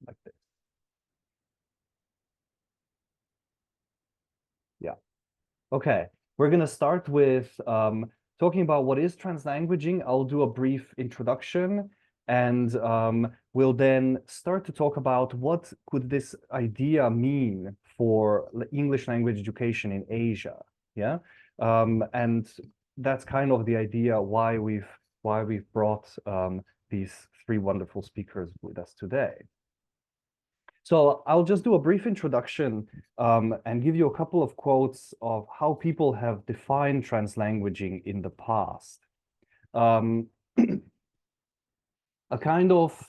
like this. Yeah. Okay. We're going to start with talking about what is translanguaging. I'll do a brief introduction, and we'll then start to talk about what could this idea mean for English language education in Asia. Yeah. And that's kind of the idea why we've brought these three wonderful speakers with us today. So I'll just do a brief introduction and give you a couple of quotes of how people have defined translanguaging in the past. A kind of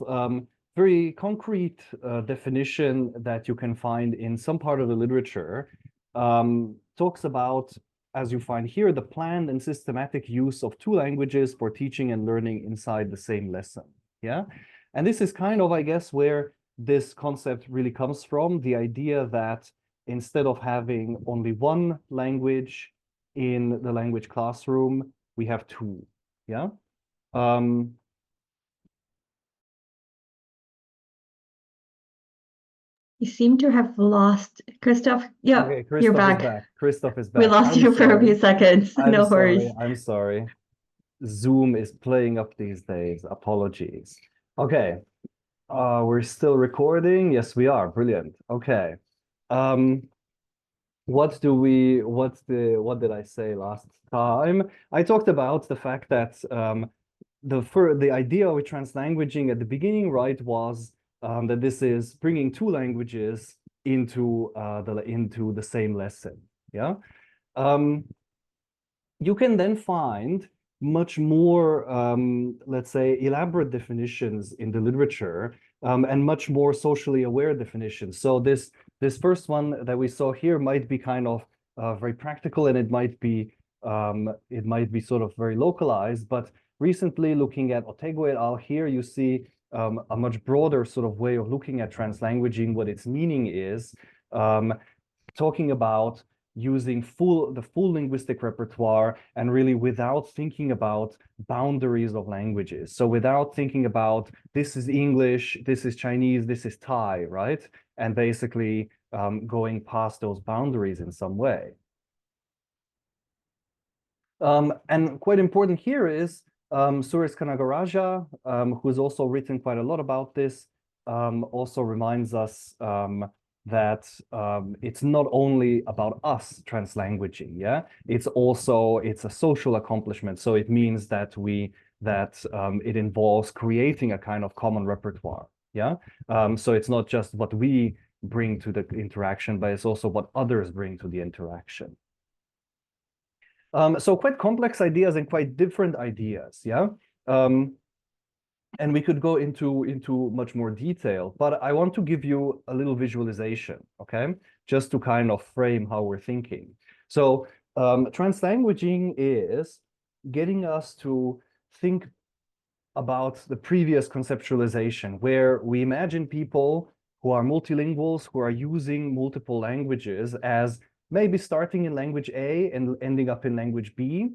very concrete definition that you can find in some part of the literature talks about, as you find here, the planned and systematic use of two languages for teaching and learning inside the same lesson. Yeah, and this is kind of, I guess, where this concept really comes from, the idea that instead of having only one language in the language classroom, we have two. Yeah. You seem to have lost Kristof. Yeah, Okay, you're Kristof is back. back. Kristof is back. We lost I'm you for a few sorry. seconds. No worries. I'm sorry. Zoom is playing up these days. Apologies. Okay. We're still recording. Yes, we are. Brilliant. Okay. What did I say last time? I talked about the fact that the idea of translanguaging at the beginning, right, was that this is bringing two languages into the same lesson. Yeah. You can then find much more, let's say, elaborate definitions in the literature and much more socially aware definitions. So this first one that we saw here might be kind of very practical, and it might be sort of very localized. But recently, looking at Otego et al. Here, you see a much broader sort of way of looking at translanguaging, what its meaning is, talking about using the full linguistic repertoire and really without thinking about boundaries of languages. So without thinking about this is English, this is Chinese, this is Thai, right? And basically going past those boundaries in some way. And quite important here is Suresh Kanagaraja, who's also written quite a lot about this, also reminds us that it's not only about us translanguaging, yeah? It's a social accomplishment. So it means that it involves creating a kind of common repertoire, yeah? So it's not just what we bring to the interaction, but it's also what others bring to the interaction. So quite complex ideas and quite different ideas, yeah? And we could go into much more detail, but I want to give you a little visualization, okay? Just to kind of frame how we're thinking. So translanguaging is getting us to think about the previous conceptualization, where we imagine people who are multilinguals, who are using multiple languages as maybe starting in language A and ending up in language B,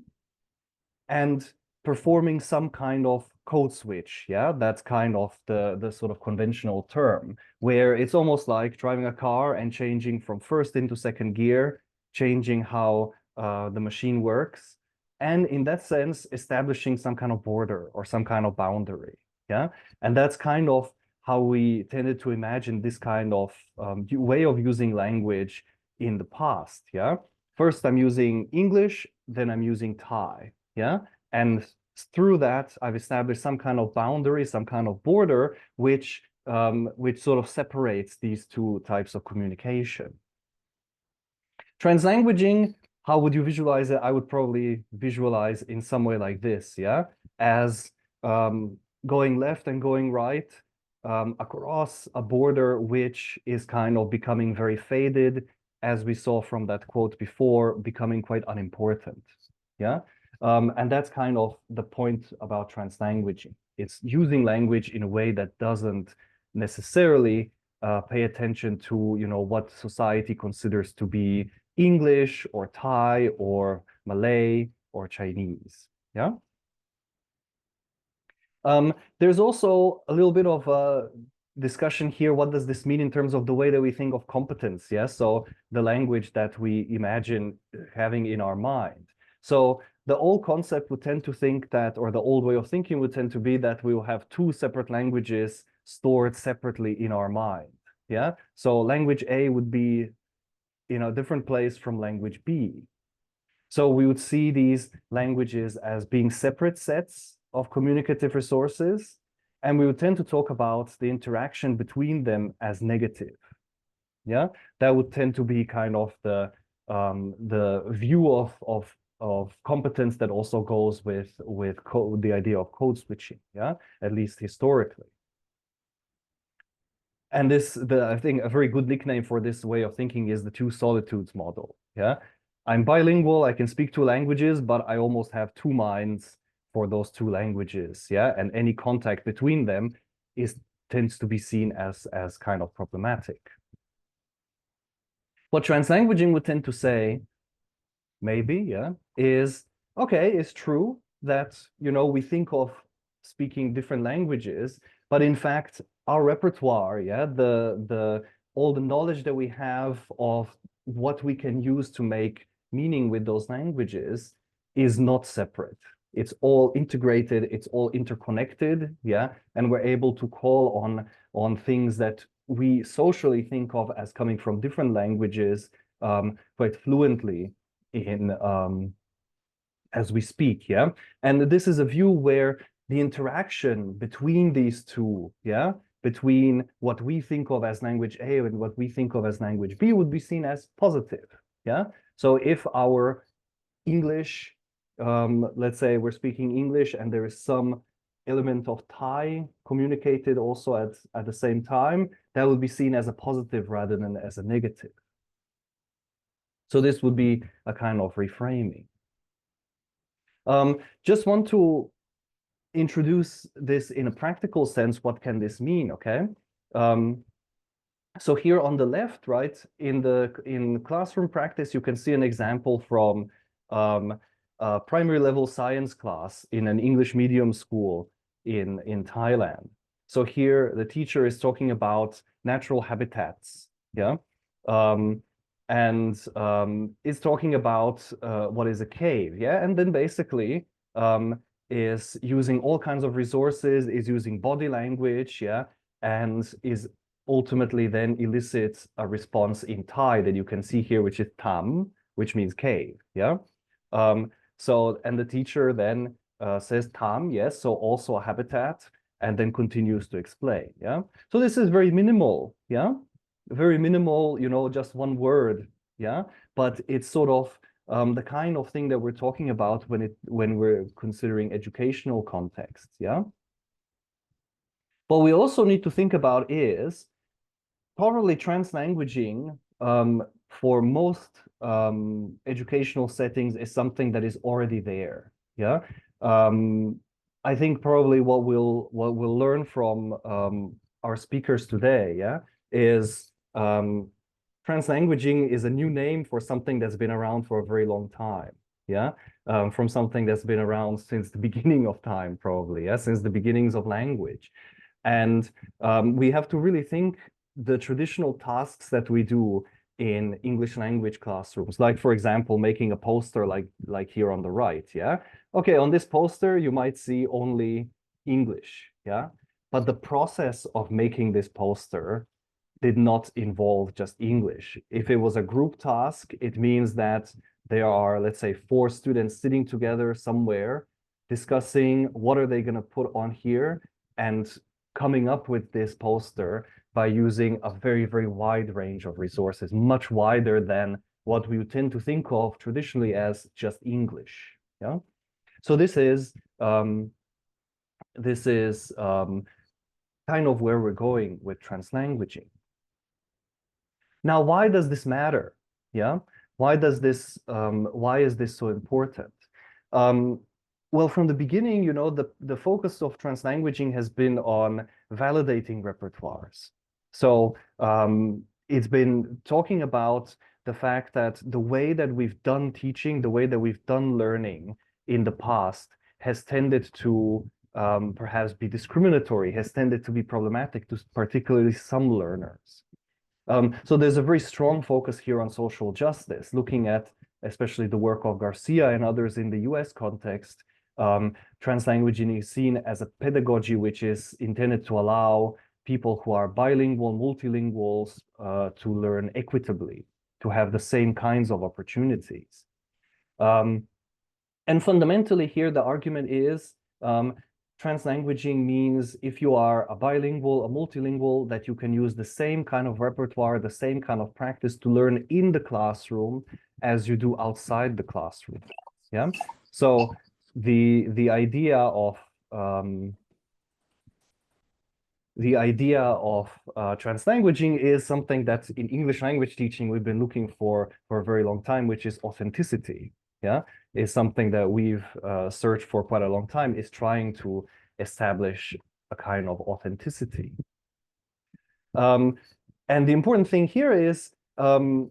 and performing some kind of code switch. Yeah, that's kind of the sort of conventional term, where it's almost like driving a car and changing from first into second gear, changing how the machine works, and in that sense establishing some kind of border or some kind of boundary. Yeah, and that's kind of how we tended to imagine this kind of way of using language in the past. Yeah, first I'm using English, then I'm using Thai. Yeah, and through that, I've established some kind of boundary, some kind of border, which sort of separates these two types of communication. Translanguaging, how would you visualize it? I would probably visualize in some way like this, yeah, as going left and going right across a border which is kind of becoming very faded, as we saw from that quote before, becoming quite unimportant, yeah. And that's kind of the point about translanguaging. It's using language in a way that doesn't necessarily pay attention to, you know, what society considers to be English or Thai or Malay or Chinese. Yeah. There's also a little bit of discussion here, what does this mean in terms of the way that we think of competence? Yeah, so the language that we imagine having in our mind. So the old concept would tend to think that, or the old way of thinking would tend to be that we will have two separate languages stored separately in our mind. Yeah, so language A would be in a different place from language B. So we would see these languages as being separate sets of communicative resources, and we would tend to talk about the interaction between them as negative. Yeah, that would tend to be kind of the view of competence that also goes with the idea of code switching. Yeah, at least historically. And I think a very good nickname for this way of thinking is the two solitudes model. Yeah, I'm bilingual, I can speak two languages, but I almost have two minds for those two languages. Yeah, and any contact between them tends to be seen as kind of problematic. What translanguaging would tend to say, maybe, yeah, is okay, it's true that we think of speaking different languages, but in fact, our repertoire, yeah, all the knowledge that we have of what we can use to make meaning with those languages is not separate. It's all integrated, it's all interconnected, yeah, and we're able to call on things that we socially think of as coming from different languages quite fluently in as we speak, yeah. And this is a view where the interaction between these two, yeah, between what we think of as language A and what we think of as language B would be seen as positive, yeah. So if our English, let's say we're speaking English and there is some element of Thai communicated also at the same time, that would be seen as a positive rather than as a negative. So this would be a kind of reframing. Just want to introduce this in a practical sense. What can this mean? Okay. So here on the left, right, in classroom practice, you can see an example from a primary level science class in an English medium school in Thailand. So here the teacher is talking about natural habitats. Yeah. And is talking about what is a cave, yeah, and then basically is using all kinds of resources, is using body language, yeah, and is ultimately then elicits a response in Thai that you can see here, which is tam, which means cave, yeah. So, and the teacher then says tam, yes, so also a habitat, and then continues to explain, yeah. So this is very minimal, yeah. Very minimal, just one word, yeah, but it's sort of the kind of thing that we're talking about when we're considering educational contexts, yeah. What we also need to think about is probably translanguaging for most educational settings is something that is already there, yeah. I think probably what we'll learn from our speakers today, yeah, is translanguaging is a new name for something that's been around for a very long time, yeah, from something that's been around since the beginning of time, probably, yeah, since the beginnings of language. And we have to really think the traditional tasks that we do in English language classrooms, like, for example, making a poster like here on the right, yeah. Okay, on this poster, you might see only English, yeah, but the process of making this poster did not involve just English. If it was a group task, it means that there are, let's say, 4 students sitting together somewhere discussing what are they going to put on here and coming up with this poster by using a very, very wide range of resources, much wider than what we would tend to think of traditionally as just English. Yeah. So this is kind of where we're going with translanguaging. Now, why does this matter? Yeah, why is this so important? Well, from the beginning, the focus of translanguaging has been on validating repertoires. So it's been talking about the fact that the way that we've done teaching, the way that we've done learning in the past has tended to perhaps be discriminatory, has tended to be problematic to particularly some learners. So there's a very strong focus here on social justice, looking at especially the work of Garcia and others in the US context. Translanguaging is seen as a pedagogy which is intended to allow people who are bilingual, multilinguals, to learn equitably, to have the same kinds of opportunities. And fundamentally here, the argument is translanguaging means if you are a bilingual, a multilingual, that you can use the same kind of repertoire, the same kind of practice to learn in the classroom as you do outside the classroom. Yeah. So the idea of translanguaging is something that in English language teaching we've been looking for a very long time, which is authenticity. Yeah, is something that we've searched for quite a long time, is trying to establish a kind of authenticity. And the important thing here is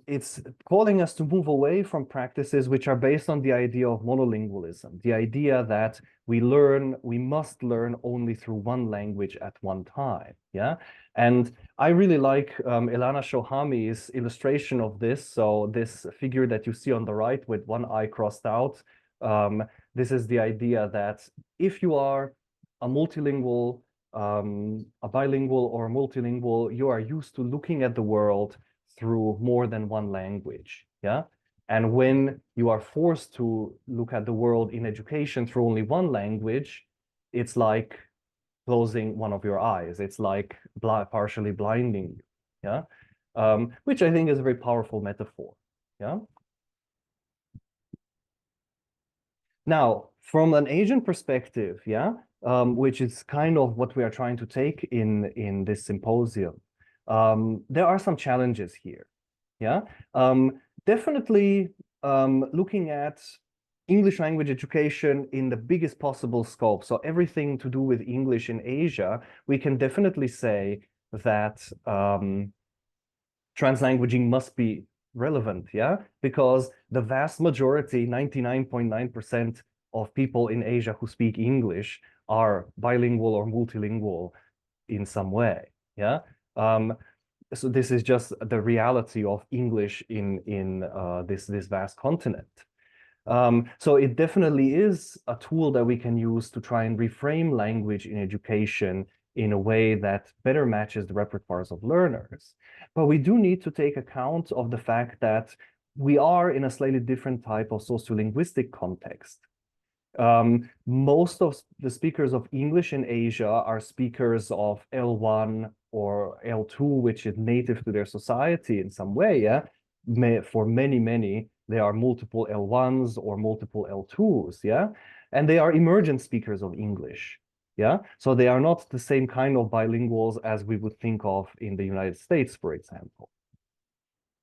it's calling us to move away from practices which are based on the idea of monolingualism, the idea that we must learn only through one language at one time. Yeah. And I really like Elana Shohami's illustration of this. So this figure that you see on the right with one eye crossed out, this is the idea that if you are a multilingual, a bilingual or a multilingual, you are used to looking at the world through more than one language. Yeah. And when you are forced to look at the world in education through only one language, it's like closing one of your eyes. It's like partially blinding you. Yeah. Which I think is a very powerful metaphor. Yeah. Now, from an Asian perspective, yeah, which is kind of what we are trying to take in this symposium, there are some challenges here. Yeah. Definitely looking at English language education in the biggest possible scope. So everything to do with English in Asia, we can definitely say that translanguaging must be relevant, yeah? Because the vast majority, 99.9% of people in Asia who speak English are bilingual or multilingual in some way, yeah? So this is just the reality of English in this vast continent. So it definitely is a tool that we can use to try and reframe language in education in a way that better matches the repertoires of learners. But we do need to take account of the fact that we are in a slightly different type of sociolinguistic context. Most of the speakers of English in Asia are speakers of L1 or L2, which is native to their society in some way, yeah? For many, there are multiple L1s or multiple L2s, yeah? And they are emergent speakers of English, yeah? So they are not the same kind of bilinguals as we would think of in the United States, for example.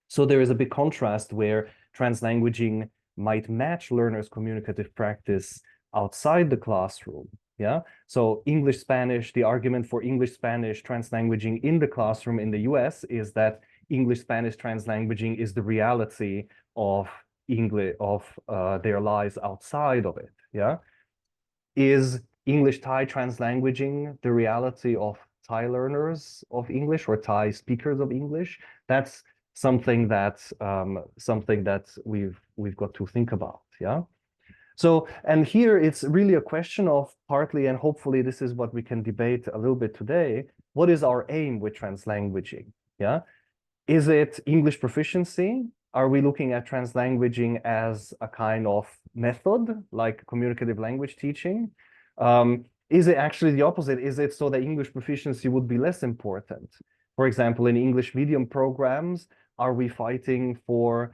So there is a big contrast where translanguaging might match learners' communicative practice outside the classroom. Yeah. So English, Spanish, the argument for English, Spanish translanguaging in the classroom in the US is that English, Spanish translanguaging is the reality of English, of their lives outside of it. Yeah. Is English Thai translanguaging the reality of Thai learners of English or Thai speakers of English? That's something that we've got to think about. Yeah. So, and here it's really a question of partly, and hopefully this is what we can debate a little bit today. What is our aim with translanguaging? Yeah. Is it English proficiency? Are we looking at translanguaging as a kind of method, like communicative language teaching? Is it actually the opposite? Is it so that English proficiency would be less important? For example, in English medium programs, are we fighting for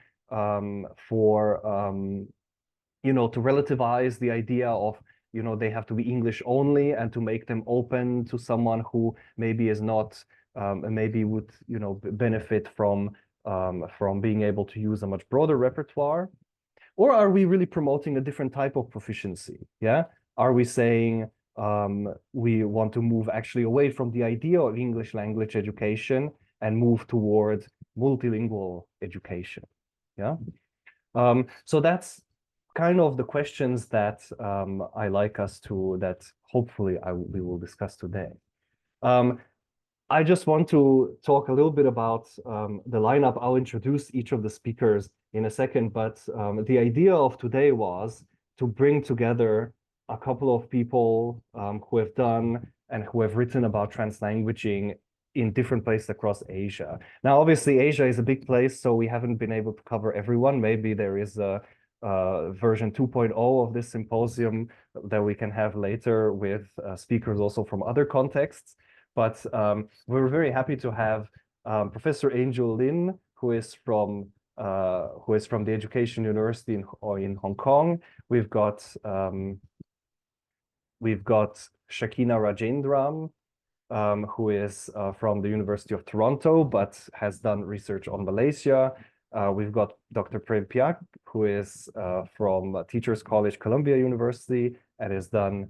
to relativize the idea of, they have to be English only and to make them open to someone who maybe is not, maybe would, benefit from being able to use a much broader repertoire? Or are we really promoting a different type of proficiency? Yeah. Are we saying we want to move actually away from the idea of English language education and move toward multilingual education? Yeah. So that's kind of the questions that I like us to, that hopefully we will discuss today. I just want to talk a little bit about the lineup. I'll introduce each of the speakers in a second, but the idea of today was to bring together a couple of people who have done and who have written about translanguaging in different places across Asia. Now, obviously, Asia is a big place, so we haven't been able to cover everyone. Maybe there is a version 2.0 of this symposium that we can have later with speakers also from other contexts. But we're very happy to have Professor Angel Lin, who is from the Education University in Hong Kong. We've got Shakina Rajendram, who is from the University of Toronto, but has done research on Malaysia. We've got Dr. Prem Phyak, who is from Teachers College, Columbia University, and has done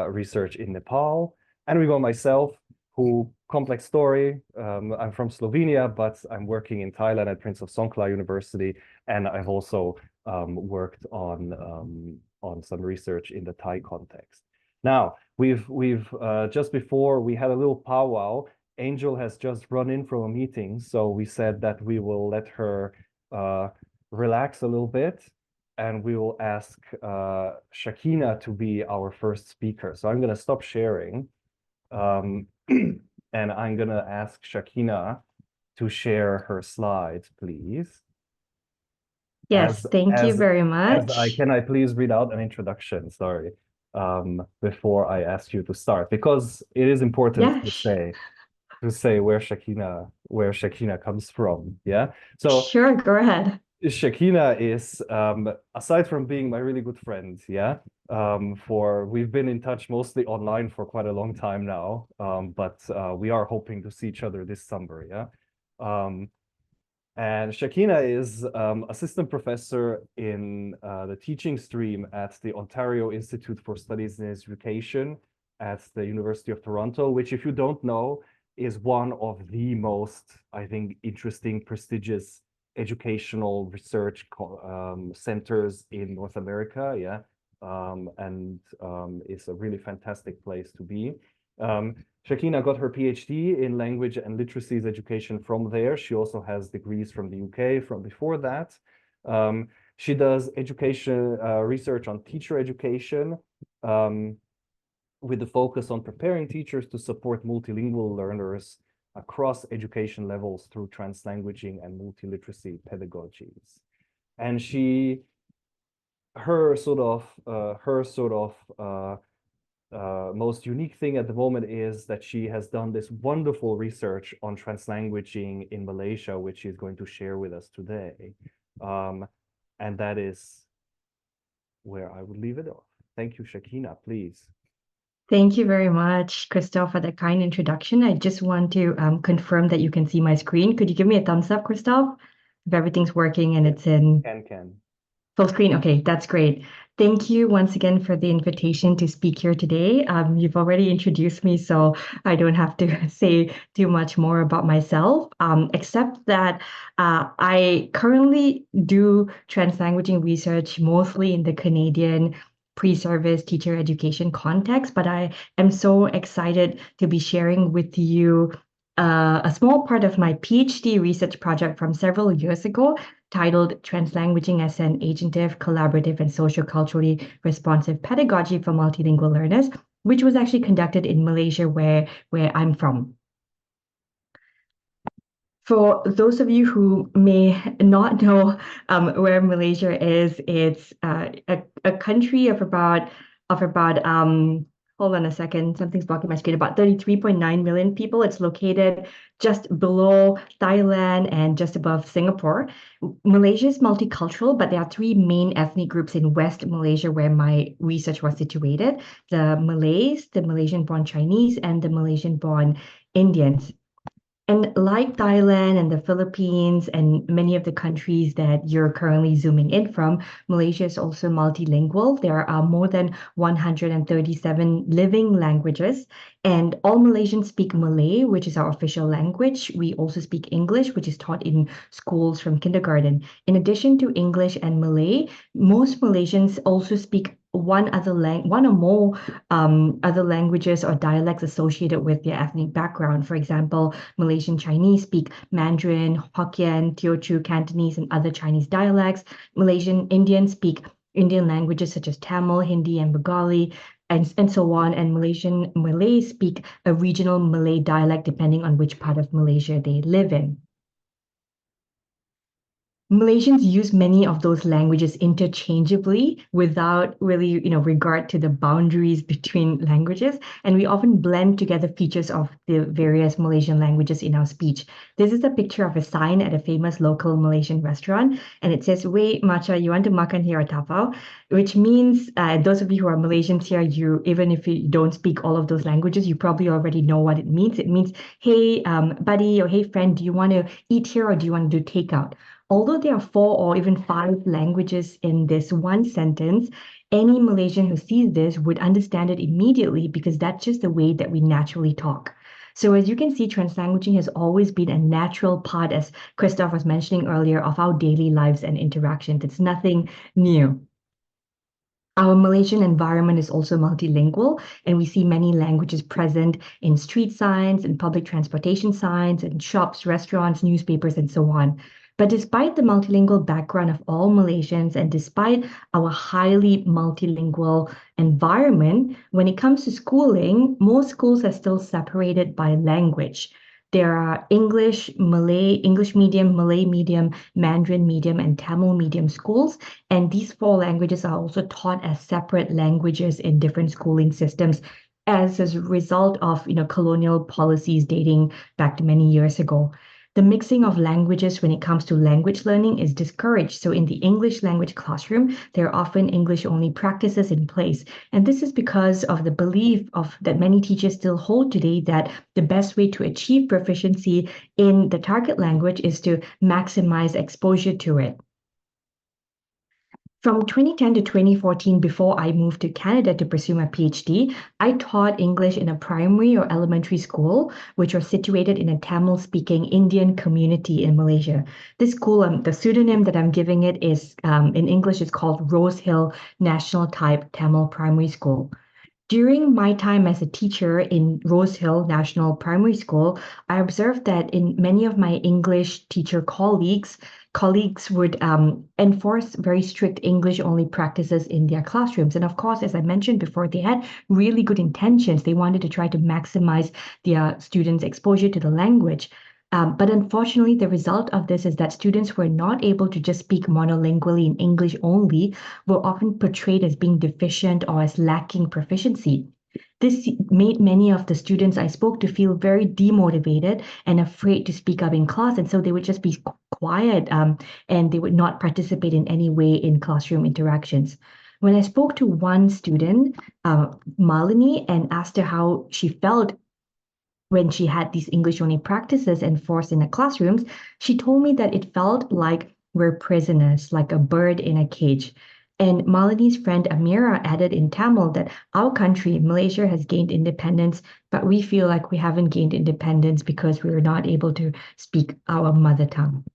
research in Nepal. And we've got myself, who, complex story, I'm from Slovenia, but I'm working in Thailand at Prince of Songkla University, and I've also worked on some research in the Thai context. Now, we've just before we had a little powwow. Angel has just run in from a meeting, so we said that we will let her relax a little bit, and we will ask Shakina to be our first speaker. So I'm going to stop sharing, and I'm going to ask Shakina to share her slides, please. Yes, thank you very much. Can I please read out an introduction? Sorry. Before I ask you to start, because it is important to say where Shakina comes from. Yeah. So sure, go ahead. Shakina is, aside from being my really good friend, yeah, we've been in touch mostly online for quite a long time now, but we are hoping to see each other this summer, yeah. And Shakina is assistant professor in the teaching stream at the Ontario Institute for Studies in Education at the University of Toronto, which, if you don't know, is one of the most, I think, interesting, prestigious educational research centers in North America, yeah, and it's a really fantastic place to be. Shakina got her PhD in language and literacies education from there. She also has degrees from the UK from before that. She does education research on teacher education with the focus on preparing teachers to support multilingual learners across education levels through translanguaging and multiliteracy pedagogies. And her sort of most unique thing at the moment is that she has done this wonderful research on translanguaging in Malaysia, which she's going to share with us today. And that is where I would leave it off. Thank you, Shakina, please. Thank you very much, Kristof, for that kind introduction. I just want to confirm that you can see my screen. Could you give me a thumbs up, Kristof, if everything's working and it's in full screen? Okay, that's great. Thank you once again for the invitation to speak here today. You've already introduced me, so I don't have to say too much more about myself, except that I currently do translanguaging research mostly in the Canadian pre-service teacher education context, but I am so excited to be sharing with you a small part of my PhD research project from several years ago, titled Translanguaging as an Agentive, Collaborative, and Socioculturally Responsive Pedagogy for Multilingual Learners, which was actually conducted in Malaysia, where I'm from. For those of you who may not know where Malaysia is, it's a country of about hold on a second, something's blocking my screen, about 33.9 million people. It's located just below Thailand and just above Singapore. Malaysia is multicultural, but there are three main ethnic groups in West Malaysia where my research was situated: the Malays, the Malaysian-born Chinese, and the Malaysian-born Indians. And like Thailand and the Philippines and many of the countries that you're currently zooming in from, Malaysia is also multilingual. There are more than 137 living languages, and all Malaysians speak Malay, which is our official language. We also speak English, which is taught in schools from kindergarten. In addition to English and Malay, most Malaysians also speak one or more other languages or dialects associated with their ethnic background. For example, Malaysian Chinese speak Mandarin, Hokkien, Teochew, Cantonese, and other Chinese dialects. Malaysian Indians speak Indian languages such as Tamil, Hindi, and Bengali, and so on. And Malaysian Malays speak a regional Malay dialect depending on which part of Malaysia they live in. Malaysians use many of those languages interchangeably without really, regard to the boundaries between languages. And we often blend together features of the various Malaysian languages in our speech. This is a picture of a sign at a famous local Malaysian restaurant. And it says, "Wait, Macha, you want to makan here or tapao?" Which means, those of you who are Malaysians here, even if you don't speak all of those languages, you probably already know what it means. It means, "Hey, buddy," or "Hey, friend, do you want to eat here or do you want to do takeout?" Although there are 4 or even 5 languages in this one sentence, any Malaysian who sees this would understand it immediately because that's just the way that we naturally talk. So as you can see, translanguaging has always been a natural part, as Kristof was mentioning earlier, of our daily lives and interactions. It's nothing new. Our Malaysian environment is also multilingual, and we see many languages present in street signs, and public transportation signs, and shops, restaurants, newspapers, and so on. But despite the multilingual background of all Malaysians, and despite our highly multilingual environment, when it comes to schooling, most schools are still separated by language. There are English medium, Malay medium, Mandarin medium, and Tamil medium schools. And these 4 languages are also taught as separate languages in different schooling systems as a result of, colonial policies dating back to many years ago. The mixing of languages when it comes to language learning is discouraged. So in the English language classroom, there are often English-only practices in place. And this is because of the belief that many teachers still hold today that the best way to achieve proficiency in the target language is to maximize exposure to it. From 2010 to 2014, before I moved to Canada to pursue my PhD, I taught English in a primary or elementary school, which was situated in a Tamil-speaking Indian community in Malaysia. This school, the pseudonym that I'm giving it is, in English, is called Rose Hill National Type Tamil Primary School. During my time as a teacher in Rose Hill National Primary School, I observed that in many of my English teacher colleagues would enforce very strict English-only practices in their classrooms. And of course, as I mentioned before, they had really good intentions. They wanted to try to maximize their students' exposure to the language. But unfortunately, the result of this is that students who are not able to just speak monolingually in English only were often portrayed as being deficient or as lacking proficiency. This made many of the students I spoke to feel very demotivated and afraid to speak up in class. And so they would just be quiet and they would not participate in any way in classroom interactions. When I spoke to one student, Malini, and asked her how she felt when she had these English-only practices enforced in the classrooms, she told me that it felt like we're prisoners, like a bird in a cage. And Malini's friend Amira added in Tamil that our country, Malaysia, has gained independence, but we feel like we haven't gained independence because we are not able to speak our mother tongue.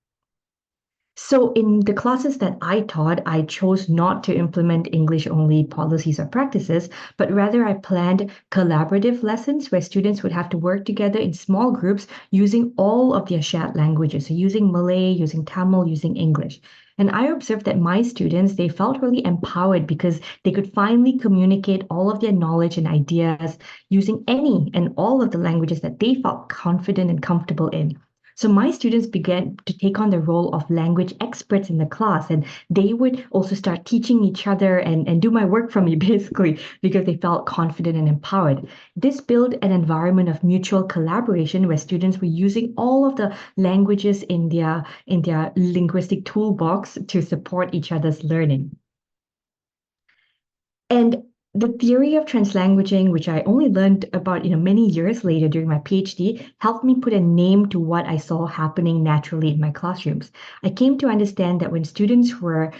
So in the classes that I taught, I chose not to implement English-only policies or practices, but rather I planned collaborative lessons where students would have to work together in small groups using all of their shared languages, so using Malay, using Tamil, using English. And I observed that my students, they felt really empowered because they could finally communicate all of their knowledge and ideas using any and all of the languages that they felt confident and comfortable in. So my students began to take on the role of language experts in the class, and they would also start teaching each other and do my work for me, basically, because they felt confident and empowered. This built an environment of mutual collaboration where students were using all of the languages in their linguistic toolbox to support each other's learning. And the theory of translanguaging, which I only learned about many years later during my PhD, helped me put a name to what I saw happening naturally in my classrooms. I came to understand that when students were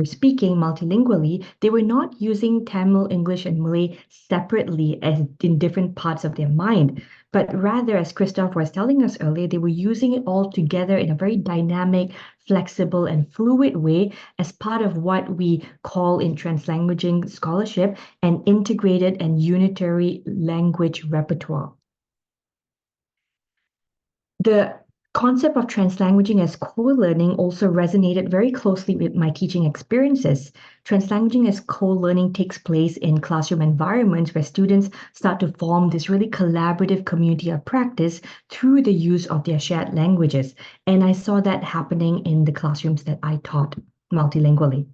speaking multilingually, they were not using Tamil, English, and Malay separately as in different parts of their mind, but rather, as Kristof was telling us earlier, they were using it all together in a very dynamic, flexible, and fluid way as part of what we call in translanguaging scholarship an integrated and unitary language repertoire. The concept of translanguaging as co-learning also resonated very closely with my teaching experiences. Translanguaging as co-learning takes place in classroom environments where students start to form this really collaborative community of practice through the use of their shared languages. And I saw that happening in the classrooms that I taught multilingually.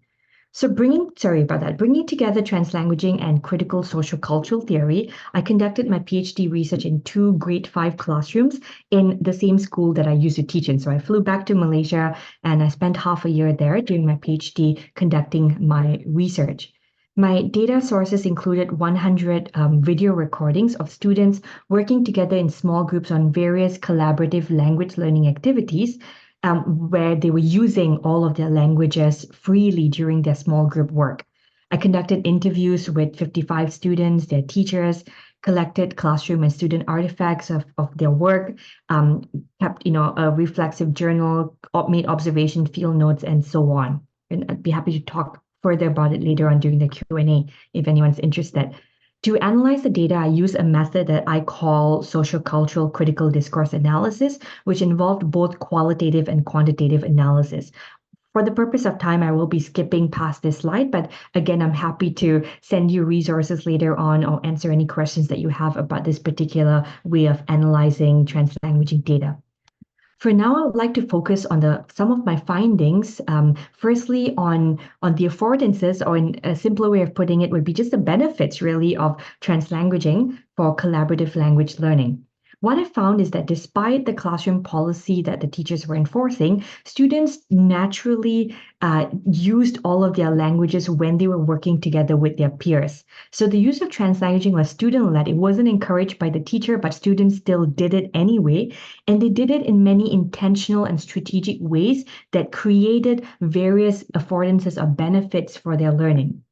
So bringing together translanguaging and critical social cultural theory, I conducted my PhD research in 2 grade 5 classrooms in the same school that I used to teach in. So I flew back to Malaysia and I spent half a year there during my PhD conducting my research. My data sources included 100 video recordings of students working together in small groups on various collaborative language learning activities, where they were using all of their languages freely during their small group work. I conducted interviews with 55 students, their teachers, collected classroom and student artifacts of their work, kept a reflexive journal, made observation field notes, and so on. And I'd be happy to talk further about it later on during the Q&A if anyone's interested. To analyze the data, I use a method that I call sociocultural critical discourse analysis, which involved both qualitative and quantitative analysis. For the purpose of time, I will be skipping past this slide, but again, I'm happy to send you resources later on or answer any questions that you have about this particular way of analyzing translanguaging data. For now, I would like to focus on some of my findings. Firstly, on the affordances, or in a simpler way of putting it would be just the benefits really of translanguaging for collaborative language learning. What I found is that despite the classroom policy that the teachers were enforcing, students naturally used all of their languages when they were working together with their peers. So the use of translanguaging was student-led. It wasn't encouraged by the teacher, but students still did it anyway. And they did it in many intentional and strategic ways that created various affordances or benefits for their learning.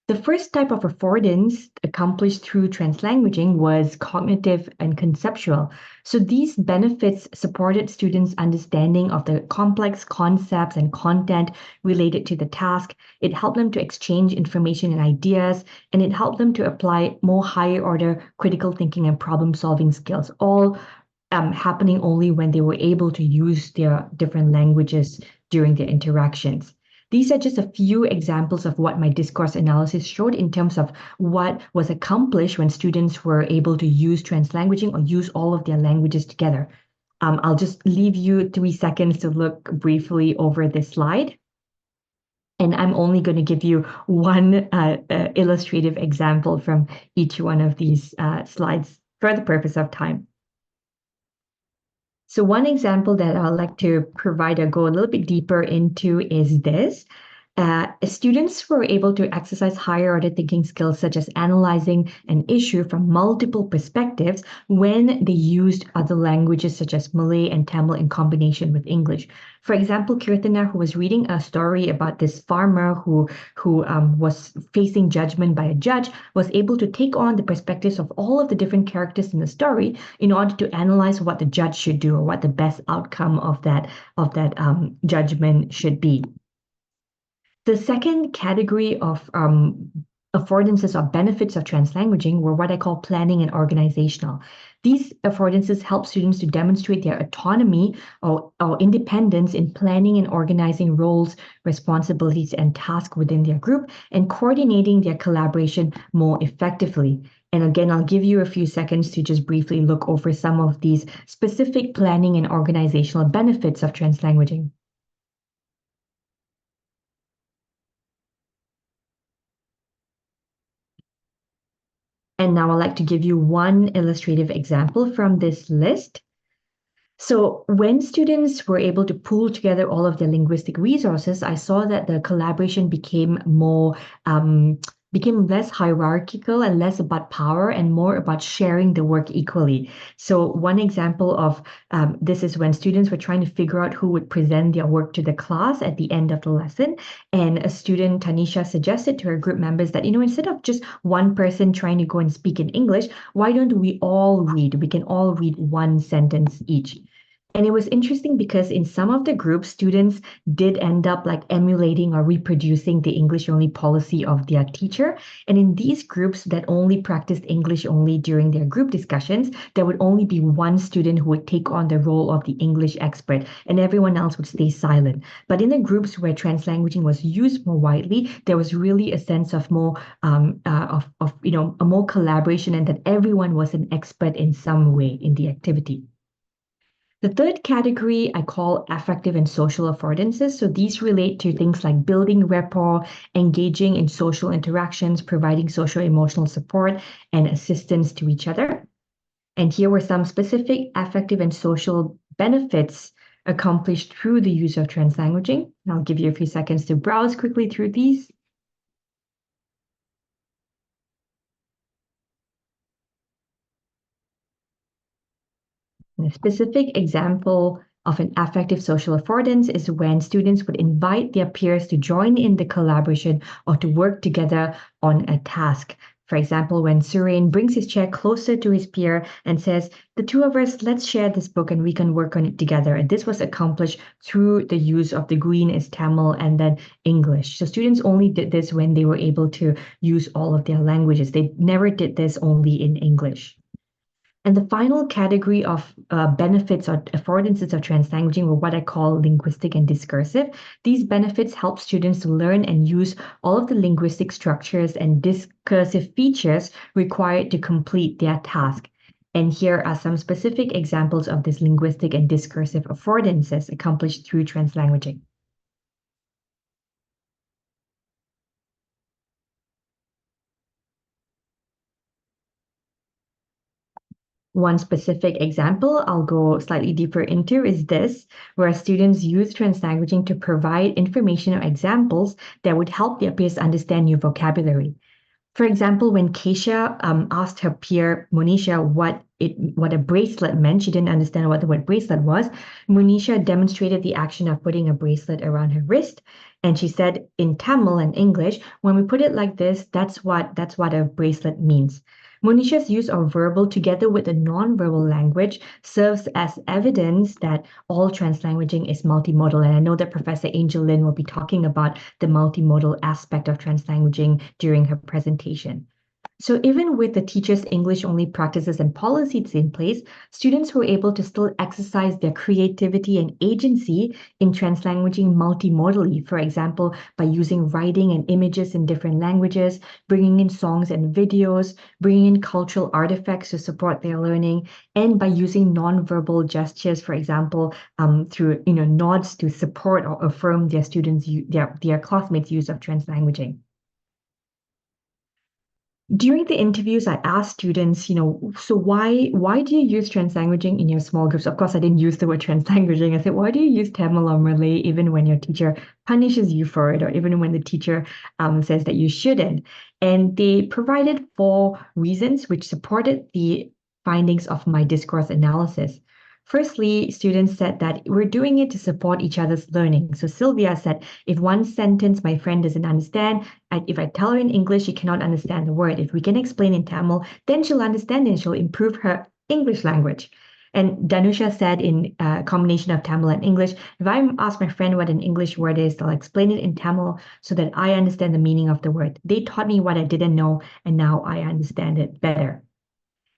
The first type of affordance accomplished through translanguaging was cognitive and conceptual. So these benefits supported students' understanding of the complex concepts and content related to the task. It helped them to exchange information and ideas, and it helped them to apply more higher order critical thinking and problem solving skills, all happening only when they were able to use their different languages during their interactions. These are just a few examples of what my discourse analysis showed in terms of what was accomplished when students were able to use translanguaging or use all of their languages together. I'll just leave you 3 seconds to look briefly over this slide. And I'm only going to give you one illustrative example from each one of these slides for the purpose of time. So one example that I'd like to provide or go a little bit deeper into is this. Students were able to exercise higher order thinking skills such as analyzing an issue from multiple perspectives when they used other languages such as Malay and Tamil in combination with English. For example, Kirtana, who was reading a story about this farmer who was facing judgment by a judge, was able to take on the perspectives of all of the different characters in the story in order to analyze what the judge should do or what the best outcome of that judgment should be. The second category of affordances or benefits of translanguaging were what I call planning and organizational. These affordances help students to demonstrate their autonomy or independence in planning and organizing roles, responsibilities, and tasks within their group and coordinating their collaboration more effectively. And again, I'll give you a few seconds to just briefly look over some of these specific planning and organizational benefits of translanguaging. And now I'd like to give you one illustrative example from this list. So when students were able to pool together all of their linguistic resources, I saw that the collaboration became more became less hierarchical and less about power and more about sharing the work equally. So one example of this is when students were trying to figure out who would present their work to the class at the end of the lesson. And a student, Tanisha, suggested to her group members that, instead of just one person trying to go and speak in English, why don't we all read? We can all read one sentence each. And it was interesting because in some of the groups, students did end up like emulating or reproducing the English only policy of their teacher. And in these groups that only practiced English only during their group discussions, there would only be one student who would take on the role of the English expert, and everyone else would stay silent. But in the groups where translanguaging was used more widely, there was really a sense of more a more collaboration, and that everyone was an expert in some way in the activity. The third category I call affective and social affordances. So these relate to things like building rapport, engaging in social interactions, providing social emotional support and assistance to each other. And here were some specific affective and social benefits accomplished through the use of translanguaging. I'll give you a few seconds to browse quickly through these. A specific example of an affective social affordance is when students would invite their peers to join in the collaboration or to work together on a task. For example, when Surain brings his chair closer to his peer and says, the two of us, let's share this book and we can work on it together. And this was accomplished through the use of the green is Tamil and then English. So students only did this when they were able to use all of their languages. They never did this only in English. And the final category of benefits or affordances of translanguaging were what I call linguistic and discursive. These benefits help students to learn and use all of the linguistic structures and discursive features required to complete their task. And here are some specific examples of these linguistic and discursive affordances accomplished through translanguaging. One specific example I'll go slightly deeper into is this, where students use translanguaging to provide information or examples that would help their peers understand new vocabulary. For example, when Keisha asked her peer Monisha what a bracelet meant, she didn't understand what the word bracelet was. Monisha demonstrated the action of putting a bracelet around her wrist, and she said in Tamil and English, when we put it like this, that's what a bracelet means. Monisha's use of verbal together with the non-verbal language serves as evidence that all translanguaging is multimodal. And I know that Professor Angel Lin will be talking about the multimodal aspect of translanguaging during her presentation. So even with the teacher's English-only practices and policies in place, students were able to still exercise their creativity and agency in translanguaging multimodally, for example, by using writing and images in different languages, bringing in songs and videos, bringing in cultural artifacts to support their learning, and by using nonverbal gestures, for example, through nods to support or affirm their students' their classmates' use of translanguaging. During the interviews, I asked students, so why do you use translanguaging in your small groups? Of course, I didn't use the word translanguaging. I said, why do you use Tamil or Malay even when your teacher punishes you for it, or even when the teacher says that you shouldn't? And they provided 4 reasons which supported the findings of my discourse analysis. Firstly, students said that we're doing it to support each other's learning. So Sylvia said, if one sentence my friend doesn't understand, if I tell her in English, she cannot understand the word. If we can explain in Tamil, then she'll understand and she'll improve her English language. And Danusha said in a combination of Tamil and English, if I ask my friend what an English word is, they'll explain it in Tamil so that I understand the meaning of the word. They taught me what I didn't know, and now I understand it better.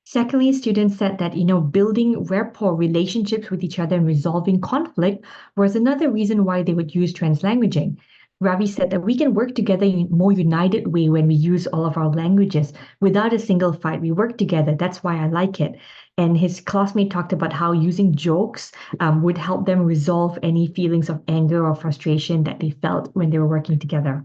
Secondly, students said that, building rapport relationships with each other and resolving conflict was another reason why they would use translanguaging. Ravi said that we can work together in a more united way when we use all of our languages without a single fight. We work together. That's why I like it. And his classmate talked about how using jokes would help them resolve any feelings of anger or frustration that they felt when they were working together.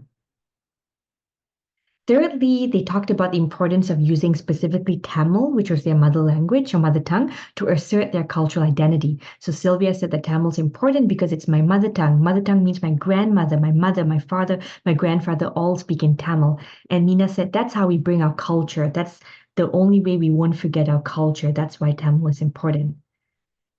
Thirdly, they talked about the importance of using specifically Tamil, which was their mother language or mother tongue, to assert their cultural identity. So Sylvia said that Tamil is important because it's my mother tongue. Mother tongue means my grandmother, my mother, my father, my grandfather all speak in Tamil. And Nina said that's how we bring our culture. That's the only way we won't forget our culture. That's why Tamil is important.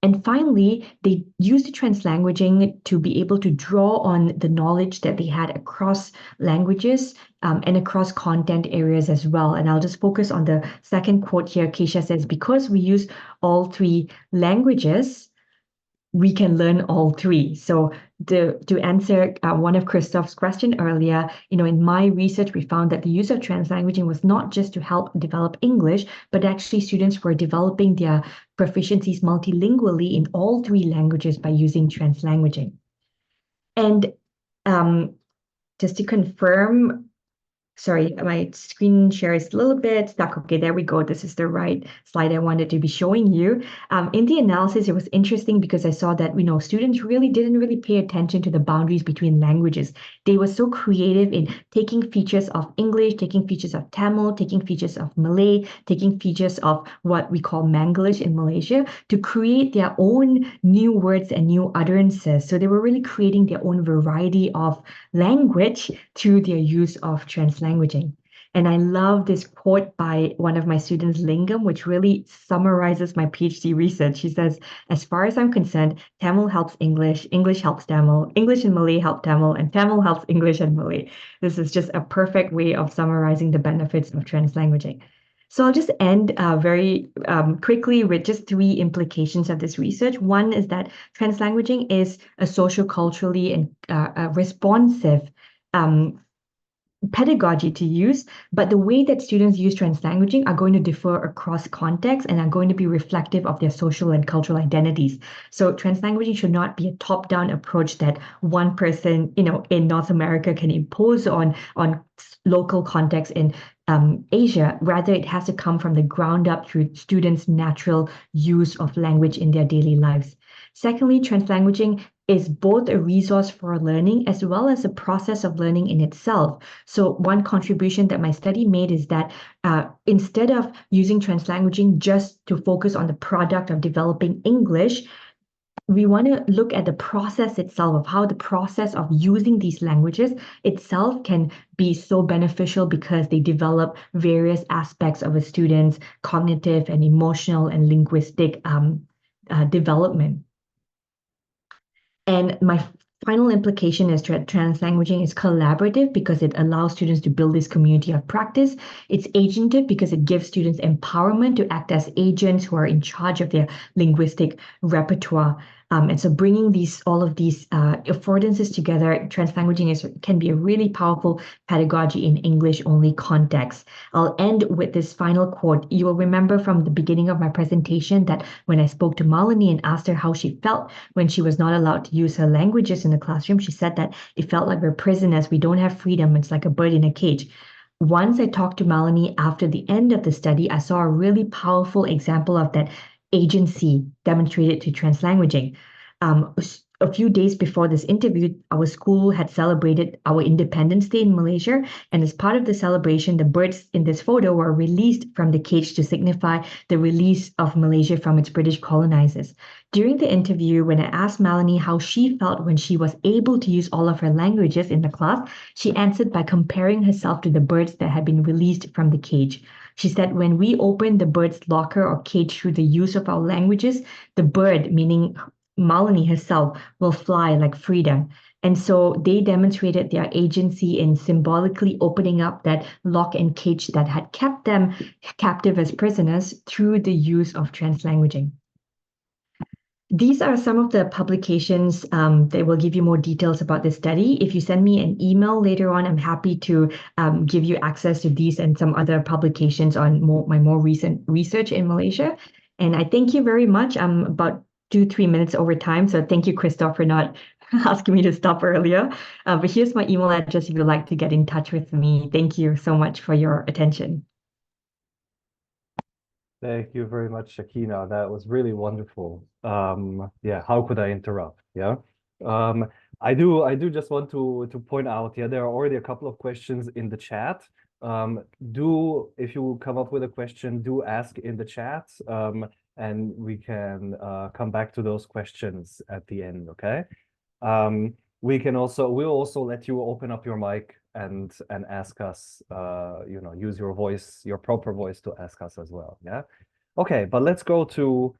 And finally, they used the translanguaging to be able to draw on the knowledge that they had across languages and across content areas as well. And I'll just focus on the second quote here. Keisha says, because we use all three languages, we can learn all three. So to answer one of Kristof's question earlier, in my research, we found that the use of translanguaging was not just to help develop English, but actually students were developing their proficiencies multilingually in all three languages by using translanguaging. And just to confirm, sorry, my screen share is a little bit stuck. Okay, there we go. This is the right slide I wanted to be showing you. In the analysis, it was interesting because I saw that, students didn't really pay attention to the boundaries between languages. They were so creative in taking features of English, taking features of Tamil, taking features of Malay, taking features of what we call Manglish in Malaysia to create their own new words and new utterances. So they were really creating their own variety of language through their use of translanguaging. And I love this quote by one of my students, Lingam, which really summarizes my PhD research. She says, as far as I'm concerned, Tamil helps English, English helps Tamil, English and Malay help Tamil, and Tamil helps English and Malay. This is just a perfect way of summarizing the benefits of translanguaging. So I'll just end very quickly with just three implications of this research. One is that translanguaging is a socio-culturally and responsive pedagogy to use, but the way that students use translanguaging are going to differ across contexts and are going to be reflective of their social and cultural identities. So translanguaging should not be a top-down approach that one person, in North America can impose on local context in Asia. Rather, it has to come from the ground up through students' natural use of language in their daily lives. Secondly, translanguaging is both a resource for learning as well as a process of learning in itself. So one contribution that my study made is that instead of using translanguaging just to focus on the product of developing English, we want to look at the process itself of how the process of using these languages itself can be so beneficial because they develop various aspects of a student's cognitive and emotional and linguistic development. And my final implication is that translanguaging is collaborative because it allows students to build this community of practice. It's agentive because it gives students empowerment to act as agents who are in charge of their linguistic repertoire. And so bringing all of these affordances together, translanguaging can be a really powerful pedagogy in English-only contexts. I'll end with this final quote. You will remember from the beginning of my presentation that when I spoke to Malini and asked her how she felt when she was not allowed to use her languages in the classroom, she said that it felt like we're prisoners. We don't have freedom. It's like a bird in a cage. Once I talked to Malini after the end of the study, I saw a really powerful example of that agency demonstrated to translanguaging. A few days before this interview, our school had celebrated our Independence Day in Malaysia. And as part of the celebration, the birds in this photo were released from the cage to signify the release of Malaysia from its British colonizers. During the interview, when I asked Malini how she felt when she was able to use all of her languages in the class, she answered by comparing herself to the birds that had been released from the cage. She said, when we open the bird's locker or cage through the use of our languages, the bird, meaning Malini herself, will fly like freedom. And so they demonstrated their agency in symbolically opening up that lock and cage that had kept them captive as prisoners through the use of translanguaging. These are some of the publications that will give you more details about this study. If you send me an email later on, I'm happy to give you access to these and some other publications on my more recent research in Malaysia. And I thank you very much. I'm about 2-3 minutes over time, so thank you, Kristof, for not asking me to stop earlier. But here's my email address if you'd like to get in touch with me. Thank you so much for your attention. Thank you very much, Shakina. That was really wonderful. Yeah, how could I interrupt? Yeah. I do just want to point out, yeah, there are already a couple of questions in the chat. If you come up with a question, do ask in the chat, and we can come back to those questions at the end, okay? We'll also let you open up your mic and ask us, use your voice, your proper voice to ask us as well, yeah? Okay, but let's go to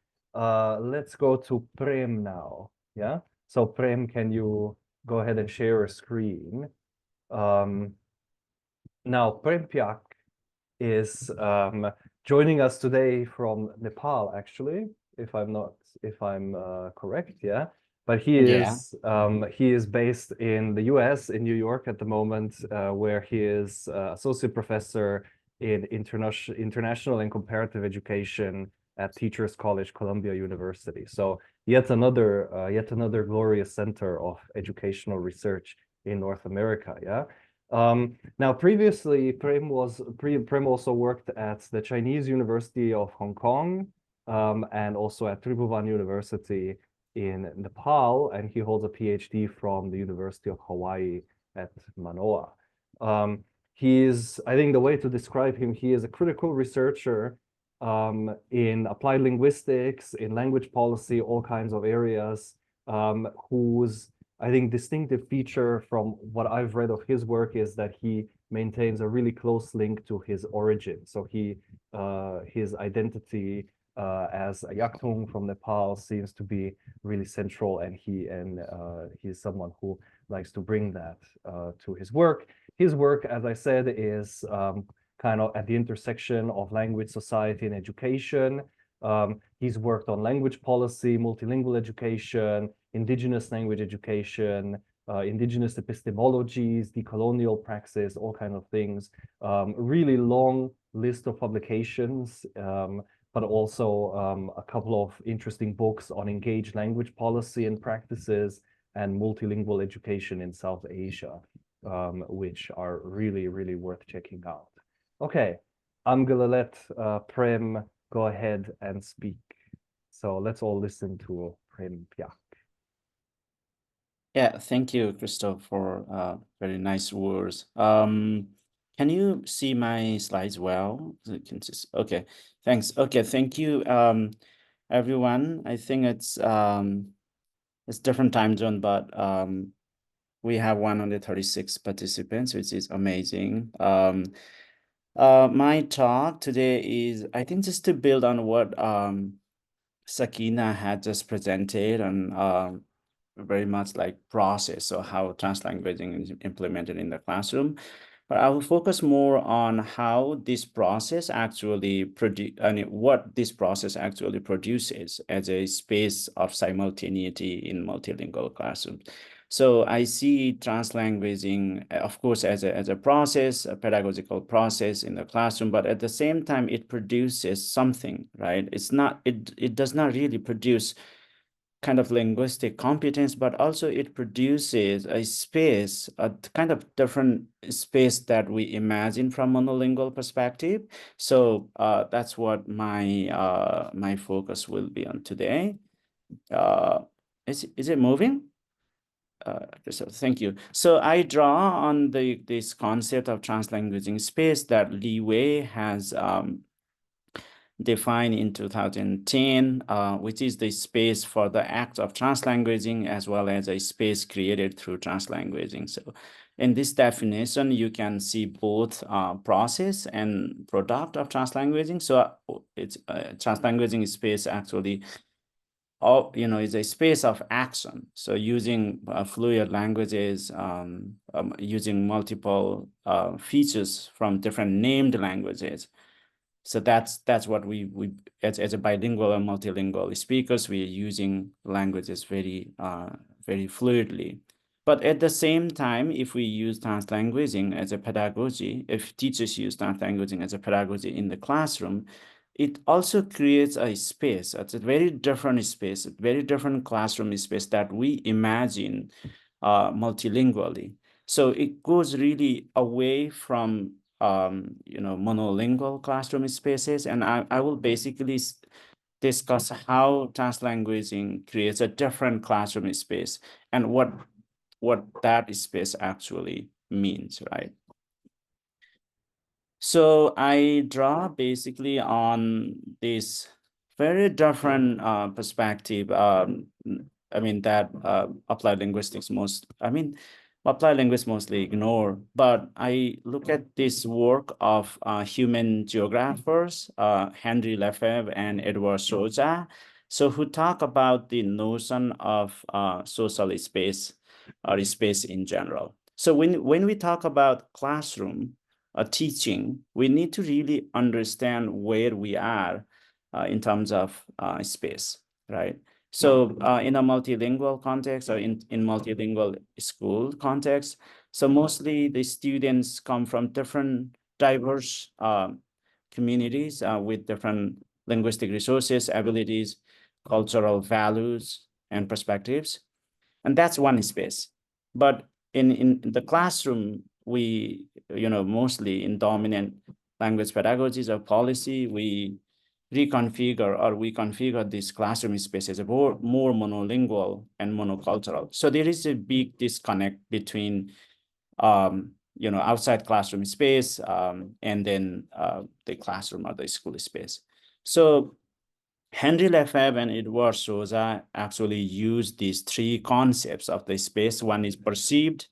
Prem now, yeah? So Prem, can you go ahead and share a screen? Now, Prem Phyak is joining us today from Nepal, actually, if I'm correct, yeah. But he is based in the US, in New York at the moment, where he is associate professor in international and comparative education at Teachers College, Columbia University. So yet another glorious center of educational research in North America, yeah. Now, previously, Prem also worked at the Chinese University of Hong Kong, and also at Tribhuvan University in Nepal, and he holds a PhD from the University of Hawaii at Manoa. I think the way to describe him, he is a critical researcher in applied linguistics, in language policy, all kinds of areas, whose I think distinctive feature from what I've read of his work is that he maintains a really close link to his origin. So his identity as a Yaktung from Nepal seems to be really central, and he's someone who likes to bring that to his work. His work, as I said, is kind of at the intersection of language, society, and education. He's worked on language policy, multilingual education, indigenous language education, indigenous epistemologies, decolonial praxis, all kinds of things. Really long list of publications, but also a couple of interesting books on engaged language policy and practices and multilingual education in South Asia, which are really, really worth checking out. Okay, I'm gonna let Prem go ahead and speak. So let's all listen to Prem Phyak. Yeah, thank you, Kristof, for very nice words. Can you see my slides well? Okay, thanks. Okay, thank you, everyone. I think it's different time zone, but we have 136 participants, which is amazing. My talk today is, I think, just to build on what Shakina had just presented, and very much like process, so how translanguaging is implemented in the classroom. But I will focus more on how this process actually what this process actually produces as a space of simultaneity in multilingual classrooms. So I see translanguaging, of course, as a process, a pedagogical process in the classroom, but at the same time, it produces something, right? It does not really produce kind of linguistic competence, but also it produces a space, a kind of different space that we imagine from monolingual perspective. So that's what my focus will be on today. Is it moving? So thank you. So I draw on this concept of translanguaging space that Li Wei has defined in 2010, which is the space for the act of translanguaging as well as a space created through translanguaging. So in this definition, you can see both process and product of translanguaging. So it's translanguaging space actually is a space of action. So using fluid languages, using multiple features from different named languages. So that's what we as a bilingual and multilingual speakers, we are using languages very fluidly. But at the same time, if we use translanguaging as a pedagogy, if teachers use translanguaging as a pedagogy in the classroom, it also creates a space. It's a very different space, a very different classroom space that we imagine multilingually. So it goes really away from monolingual classroom spaces, and I will basically discuss how translanguaging creates a different classroom space and what that space actually means, right? So I draw basically on this very different perspective. I mean that applied linguistics applied linguistics mostly ignore, but I look at this work of human geographers, Henry Lefebvre and Edward Souza, so who talk about the notion of social space or space in general. So when we talk about classroom, teaching, we need to really understand where we are in terms of space, right? So in a multilingual context or in multilingual school context, so mostly the students come from different diverse communities with different linguistic resources, abilities, cultural values, and perspectives. And that's one space. But in the classroom, we, mostly in dominant language pedagogies or policy, we configure this classroom space as a more monolingual and monocultural. So there is a big disconnect between, outside classroom space and then the classroom or the school space. So Henry Lefebvre and Edward Souza actually use these three concepts of the space. One is perceived,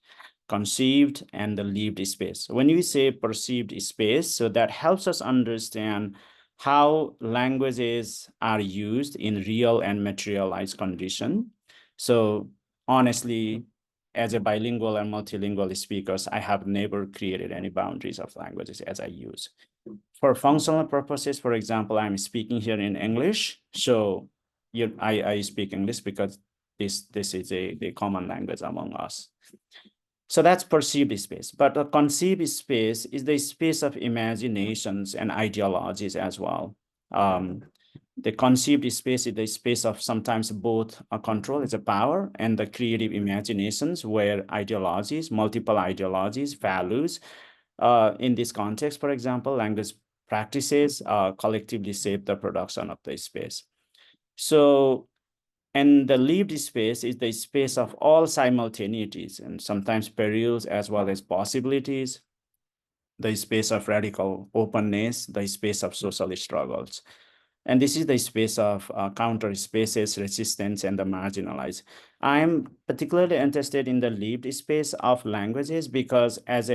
conceived, and the lived space. When you say perceived space, so that helps us understand how languages are used in real and materialized condition. So honestly, as a bilingual and multilingual speakers, I have never created any boundaries of languages as I use. For functional purposes, for example, I'm speaking here in English. So I speak English because this is the common language among us. So that's perceived space. But the conceived space is the space of imaginations and ideologies as well. The conceived space is the space of sometimes both a control, is a power, and the creative imaginations where ideologies, multiple ideologies, values, in this context, for example, language practices collectively shape the production of the space. So, and the lived space is the space of all simultaneities and sometimes perils as well as possibilities, the space of radical openness, the space of social struggles. And this is the space of counter spaces, resistance, and the marginalized. I'm particularly interested in the lived space of languages because as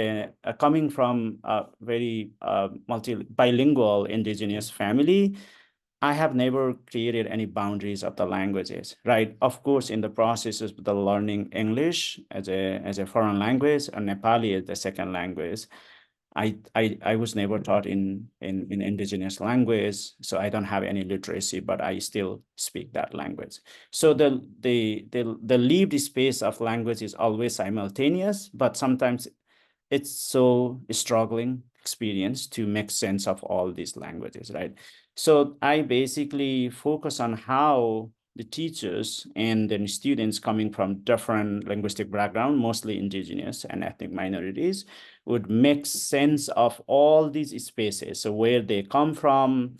coming from a very bilingual indigenous family, I have never created any boundaries of the languages, right? Of course, in the process of the learning English as a foreign language and Nepali as the second language, I was never taught in indigenous language, so I don't have any literacy, but I still speak that language. So the lived space of language is always simultaneous, but sometimes it's so struggling experience to make sense of all these languages, right? So I basically focus on how the teachers and then students coming from different linguistic background, mostly indigenous and ethnic minorities, would make sense of all these spaces. So where they come from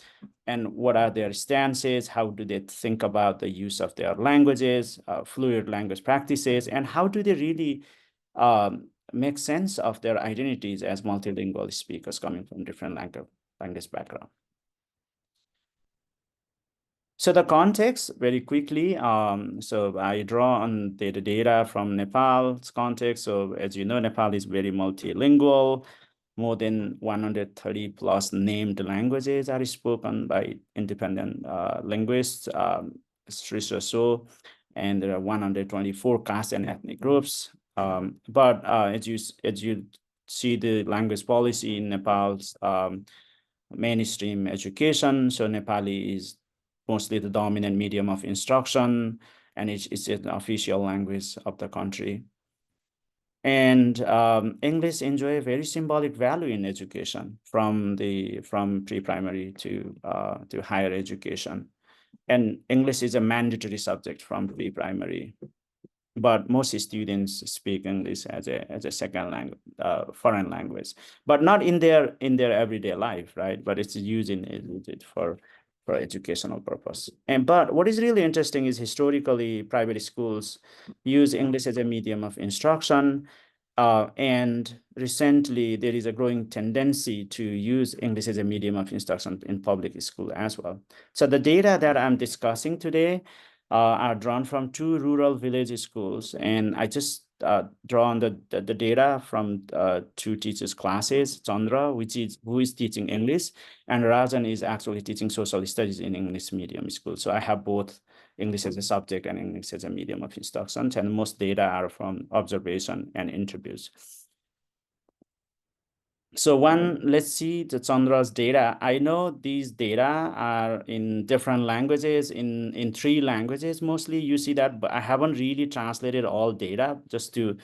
and what are their stances, how do they think about the use of their languages, fluid language practices, and how do they really make sense of their identities as multilingual speakers coming from different language background. So the context, very quickly, so I draw on the data from Nepal's context. So as you know, Nepal is very multilingual. More than 130 plus named languages are spoken by independent linguists, so, and there are 124 caste and ethnic groups. But as you see the language policy in Nepal's mainstream education, so Nepali is mostly the dominant medium of instruction, and it's an official language of the country. And English enjoy a very symbolic value in education from pre-primary to higher education. And English is a mandatory subject from pre-primary, but most students speak English as a second language, foreign language, but not in their everyday life, right? But it's used in it for educational purpose. But what is really interesting is historically private schools use English as a medium of instruction. And recently, there is a growing tendency to use English as a medium of instruction in public school as well. So the data that I'm discussing today are drawn from 2 rural village schools, and I just drawn the data from 2 teachers' classes. Chandra, who is teaching English, and Rajan is actually teaching social studies in English medium school. So I have both English as a subject and English as a medium of instruction, and most data are from observation and interviews. So let's see the Chandra's data. I know these data are in different languages, in 3 languages mostly. You see that, but I haven't really translated all data just to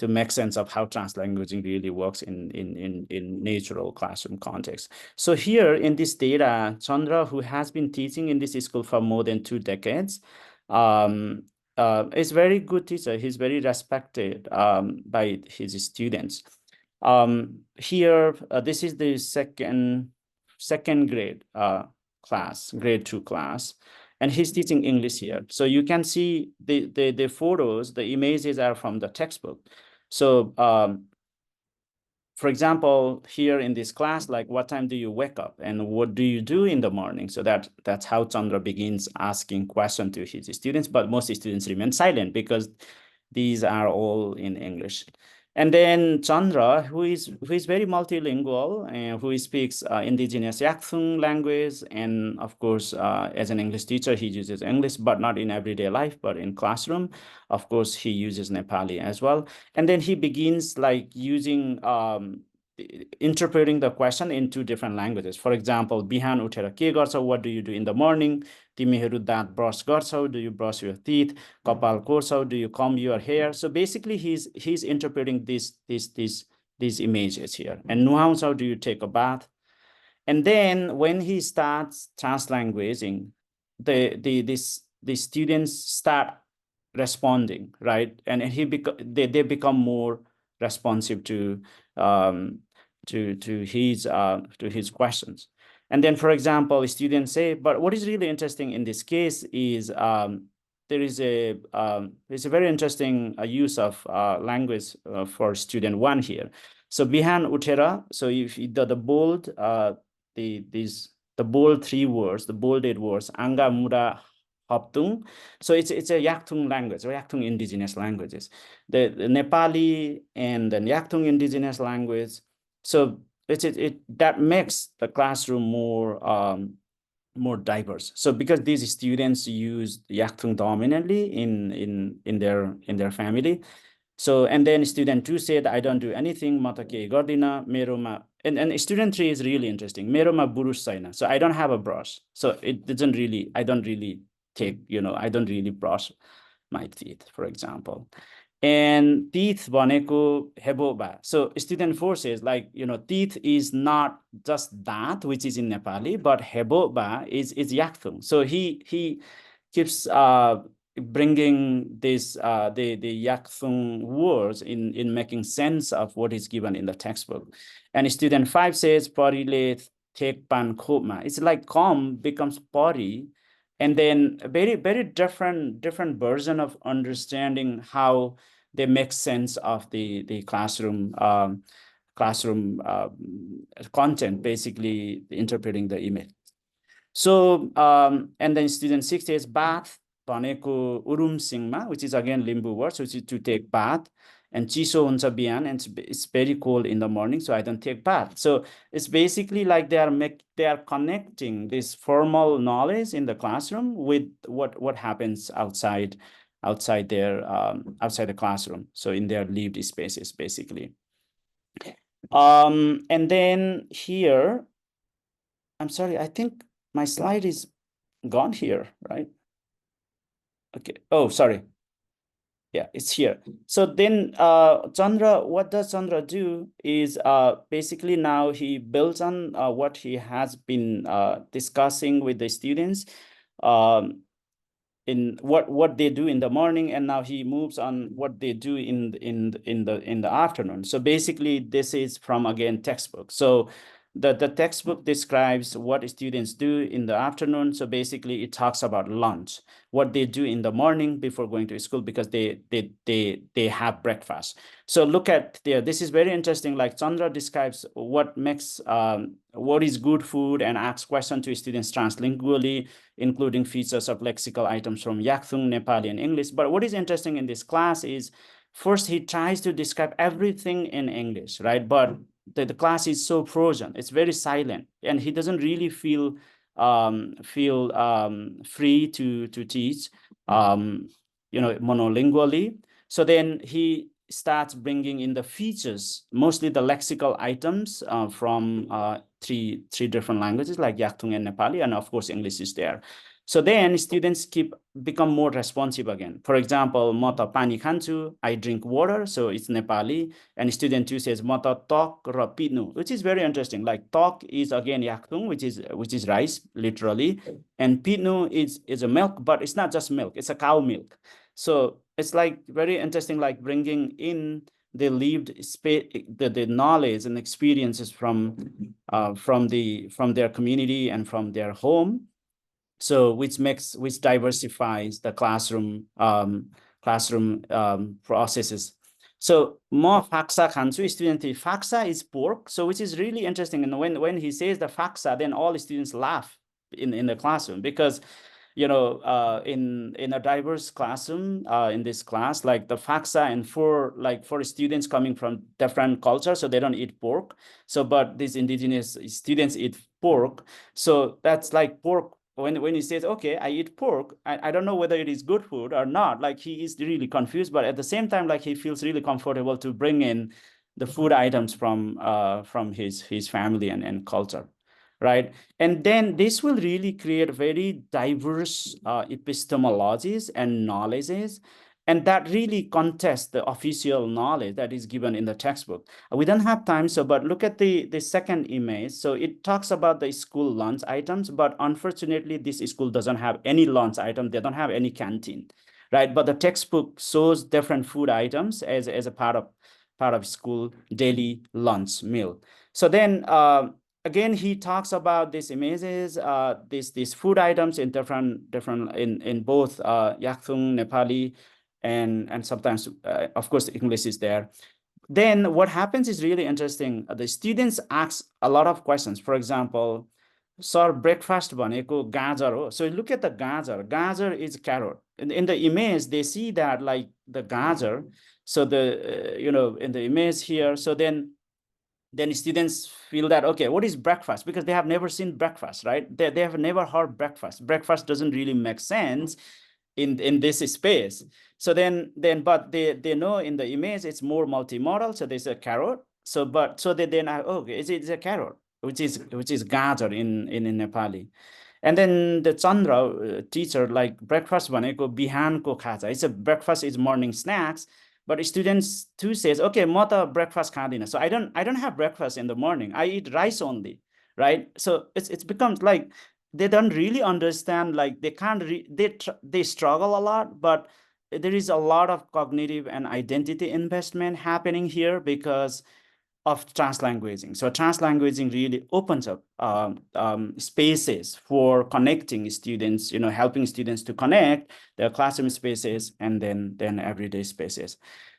make sense of how translanguaging really works in natural classroom context. So here in this data, Chandra, who has been teaching in this school for more than 2 decades, is very good teacher. He's very respected by his students. Here, this is the second grade class, grade 2 class, and he's teaching English here. So you can see the photos, the images are from the textbook. So for example, here in this class, like what time do you wake up and what do you do in the morning? So that's how Chandra begins asking questions to his students, but most students remain silent because these are all in English. And then Chandra, who is very multilingual and who speaks indigenous Yakthung language, and of course, as an English teacher, he uses English, but not in everyday life, but in classroom. Of course, he uses Nepali as well. And then he begins like using interpreting the question in 2 different languages. For example, bihan utera ke garchau, what do you do in the morning? Timiheru daat brush garchau, do you brush your teeth? Kapal korsau, do you comb your hair? So basically, he's interpreting these images here. And nuhaungsau, do you take a bath? And then when he starts translanguaging, the students start responding, right? And they become more responsive to his questions. And then, for example, students say, but what is really interesting in this case is there is it's a very interesting use of language for student 1 here. So bihan utera, so if the bold the bold 3 words, the bolded words, anga muda haptung. So it's a Yakthung language, or Yakthung indigenous languages. The Nepali and the Yakthung indigenous language. So that makes the classroom more diverse. So because these students use Yakthung dominantly in their family. So, and then student 2 said, I don't do anything, matake gardina, meroma. And student 3 is really interesting. Meroma burush saina. So I don't have a brush. So I don't really brush my teeth, for example. And teeth vaneko heboba. So student 4 says, like, teeth is not just that, which is in Nepali, but heboba is Yakthung. So he keeps bringing this the Yakthung words in making sense of what is given in the textbook. And student 5 says parile tek pan khoma. It's like kom becomes pari, and then a very different version of understanding how they make sense of the classroom content, basically interpreting the image. So and then student 6 says bath Paneko urum singma, which is again Limbu word, which is to take bath. And chiso unsa bian, and it's very cold in the morning, so I don't take bath. So it's basically like they are connecting this formal knowledge in the classroom with what happens outside the classroom. So in their lived spaces, basically. And then here, I'm sorry, I think my slide is gone here, right? Okay. Oh, sorry. Yeah, it's here. So then Chandra, what does Chandra do is basically now he builds on what he has been discussing with the students in what they do in the morning, and now he moves on what they do in the afternoon. So basically this is from, again, textbook. So the textbook describes what students do in the afternoon. So basically it talks about lunch, what they do in the morning before going to school, because they have breakfast. So look at there, this is very interesting. Like Chandra describes what makes, what is good food, and asks questions to students translingually, including features of lexical items from Yakthung, Nepali, and English. But what is interesting in this class is, first he tries to describe everything in English, right? But the class is so frozen, it's very silent, and he doesn't really feel free to teach monolingually. So then he starts bringing in the features, mostly the lexical items from three different languages like Yakthung and Nepali, and of course English is there. So then students become more responsive again. For example, "Mata pani khanchu," I drink water, so it's Nepali. And student 2 says "Mata tok ra pitnu," which is very interesting. Like tok is again Yakthung, which is rice, literally, and pitnu is a milk, but it's not just milk; it's a cow milk. So it's like very interesting, like bringing in the lived space, the knowledge and experiences from their community and from their home. So which diversifies the classroom processes. So more faksa khanchu, student faksa is pork, so which is really interesting. And when he says the faksa, then all students laugh in the classroom, because in a diverse classroom, in this class, like the faksa, and for students coming from different cultures, so they don't eat pork. So but these indigenous students eat pork. So that's like pork. When he says, okay, I eat pork, I don't know whether it is good food or not. Like he is really confused, but at the same time, like he feels really comfortable to bring in the food items from his family and culture, right? And then this will really create very diverse epistemologies and knowledges, and that really contests the official knowledge that is given in the textbook. We don't have time, but look at the second image. So it talks about the school lunch items, but unfortunately, this school doesn't have any lunch item. They don't have any canteen, right? But the textbook shows different food items as a part of school daily lunch meal. So then again, he talks about these images, these food items in different in both Yakthung, Nepali, and sometimes, of course, English is there. Then what happens is really interesting. The students ask a lot of questions. For example, "Sir, breakfast भनेको गाजर हो." So look at the gajar. Gajar is carrot. In the image, they see that like the gajar. So the in the image here. So then students feel that, okay, what is breakfast? Because they have never seen breakfast, right? They have never heard breakfast. Breakfast doesn't really make sense in this space. So then but they know in the image it's more multimodal. So there's a carrot. So they then okay, it's a carrot, which is gajar in Nepali. And then the Chandra teacher, like breakfast भनेको बिहानको खाजा. It's a breakfast is morning snacks. But students too says, okay, म त breakfast खाँदिन. So I don't have breakfast in the morning. I eat rice only, right? So it's becomes like they don't really understand, like they can't they struggle a lot, but there is a lot of cognitive and identity investment happening here because of translanguaging. So translanguaging really opens up spaces for connecting students, helping students to connect their classroom spaces and then everyday spaces.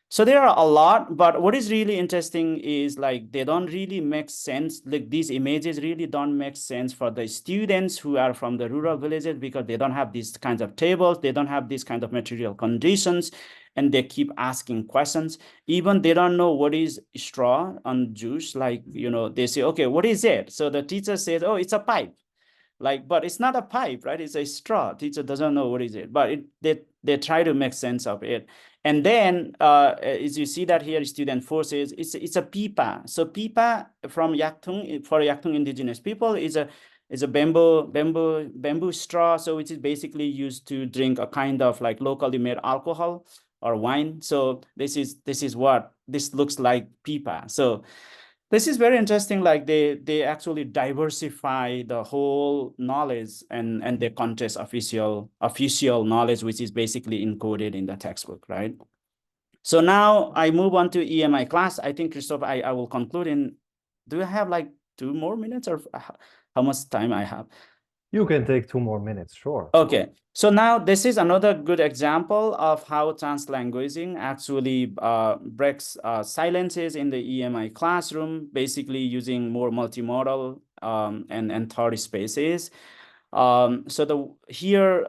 So there are a lot, but what is really interesting is like they don't really make sense. Like these images really don't make sense for the students who are from the rural villages, because they don't have these kinds of tables, they don't have these kind of material conditions, and they keep asking questions. Even they don't know what is straw on juice. Like, they say, okay, what is it? So the teacher says, oh, it's a pipe. Like, but it's not a pipe, right? It's a straw. Teacher doesn't know what is it, but they try to make sense of it. And then, as you see that here, student 4 says it's a pipa. So pipa from Yakthung, for Yakthung indigenous people, is a bamboo straw. So which is basically used to drink a kind of like locally made alcohol or wine. So this is what this looks like, pipa. So this is very interesting. Like they actually diversify the whole knowledge and they contest official knowledge, which is basically encoded in the textbook, right? So now I move on to EMI class. I think, Kristof, I will conclude in. Do you have like 2 more minutes, or how much time I have? You can take 2 more minutes, sure. Okay, so now this is another good example of how translanguaging actually breaks silences in the EMI classroom, basically using more multimodal and thought spaces. So here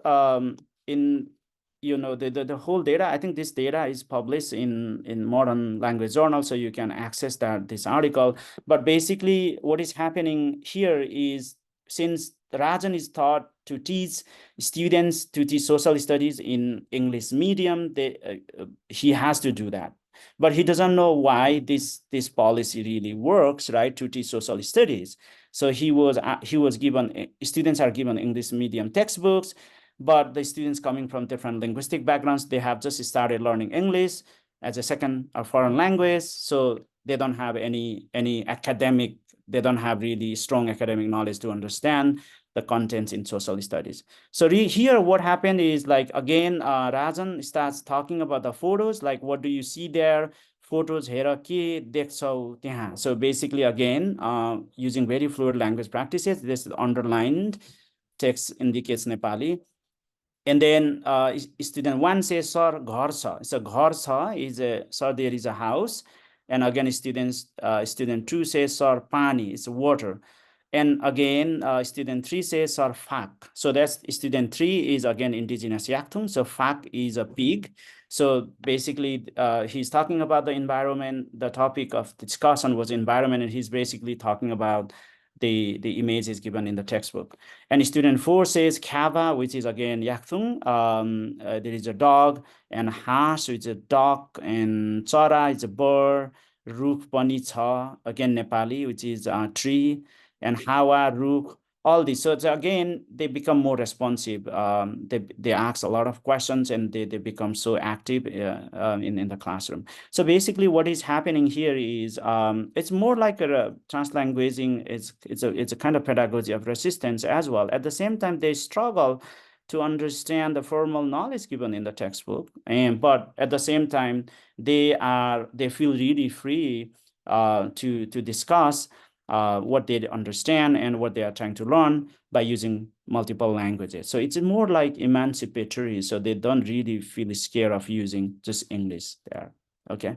in the whole data, I think this data is published in Modern Language Journal, so you can access this article. But basically, what is happening here is, since Rajan is taught to teach students to teach social studies in English medium, he has to do that. But he doesn't know why this policy really works, right, to teach social studies. So he was given, students are given English medium textbooks, but the students coming from different linguistic backgrounds, they have just started learning English as a second or foreign language. So they don't have any academic, they don't have really strong academic knowledge to understand the contents in social studies. So here what happened is, like, again, Rajan starts talking about the photos, like, what do you see there? Photos hierarchy, so basically, again, using very fluid language practices, this underlined text indicates Nepali. And then student 1 says, sir, ghar cha. So ghar cha is sir, there is a house. And again, student 2 says, sir, pani, it's water. And again, student 3 says, sir, Phyak. So that's student 3 is again indigenous Yakthung. So Phyak is a pig. So basically, he's talking about the environment. The topic of discussion was environment, and he's basically talking about the image is given in the textbook. And student 4 says Khaba, which is again Yakthung. There is a dog, and Hash, which is a dog, and Chara is a bird, Rukh Pani Cha, again Nepali, which is a tree, and Hawa, Rukh, all these. So again, they become more responsive. They ask a lot of questions, and they become so active in the classroom. So basically, what is happening here is it's more like a translanguaging. It's a kind of pedagogy of resistance as well. At the same time, they struggle to understand the formal knowledge given in the textbook, but at the same time, they feel really free to discuss what they understand and what they are trying to learn by using multiple languages. So it's more like emancipatory. So they don't really feel scared of using just English there. Okay.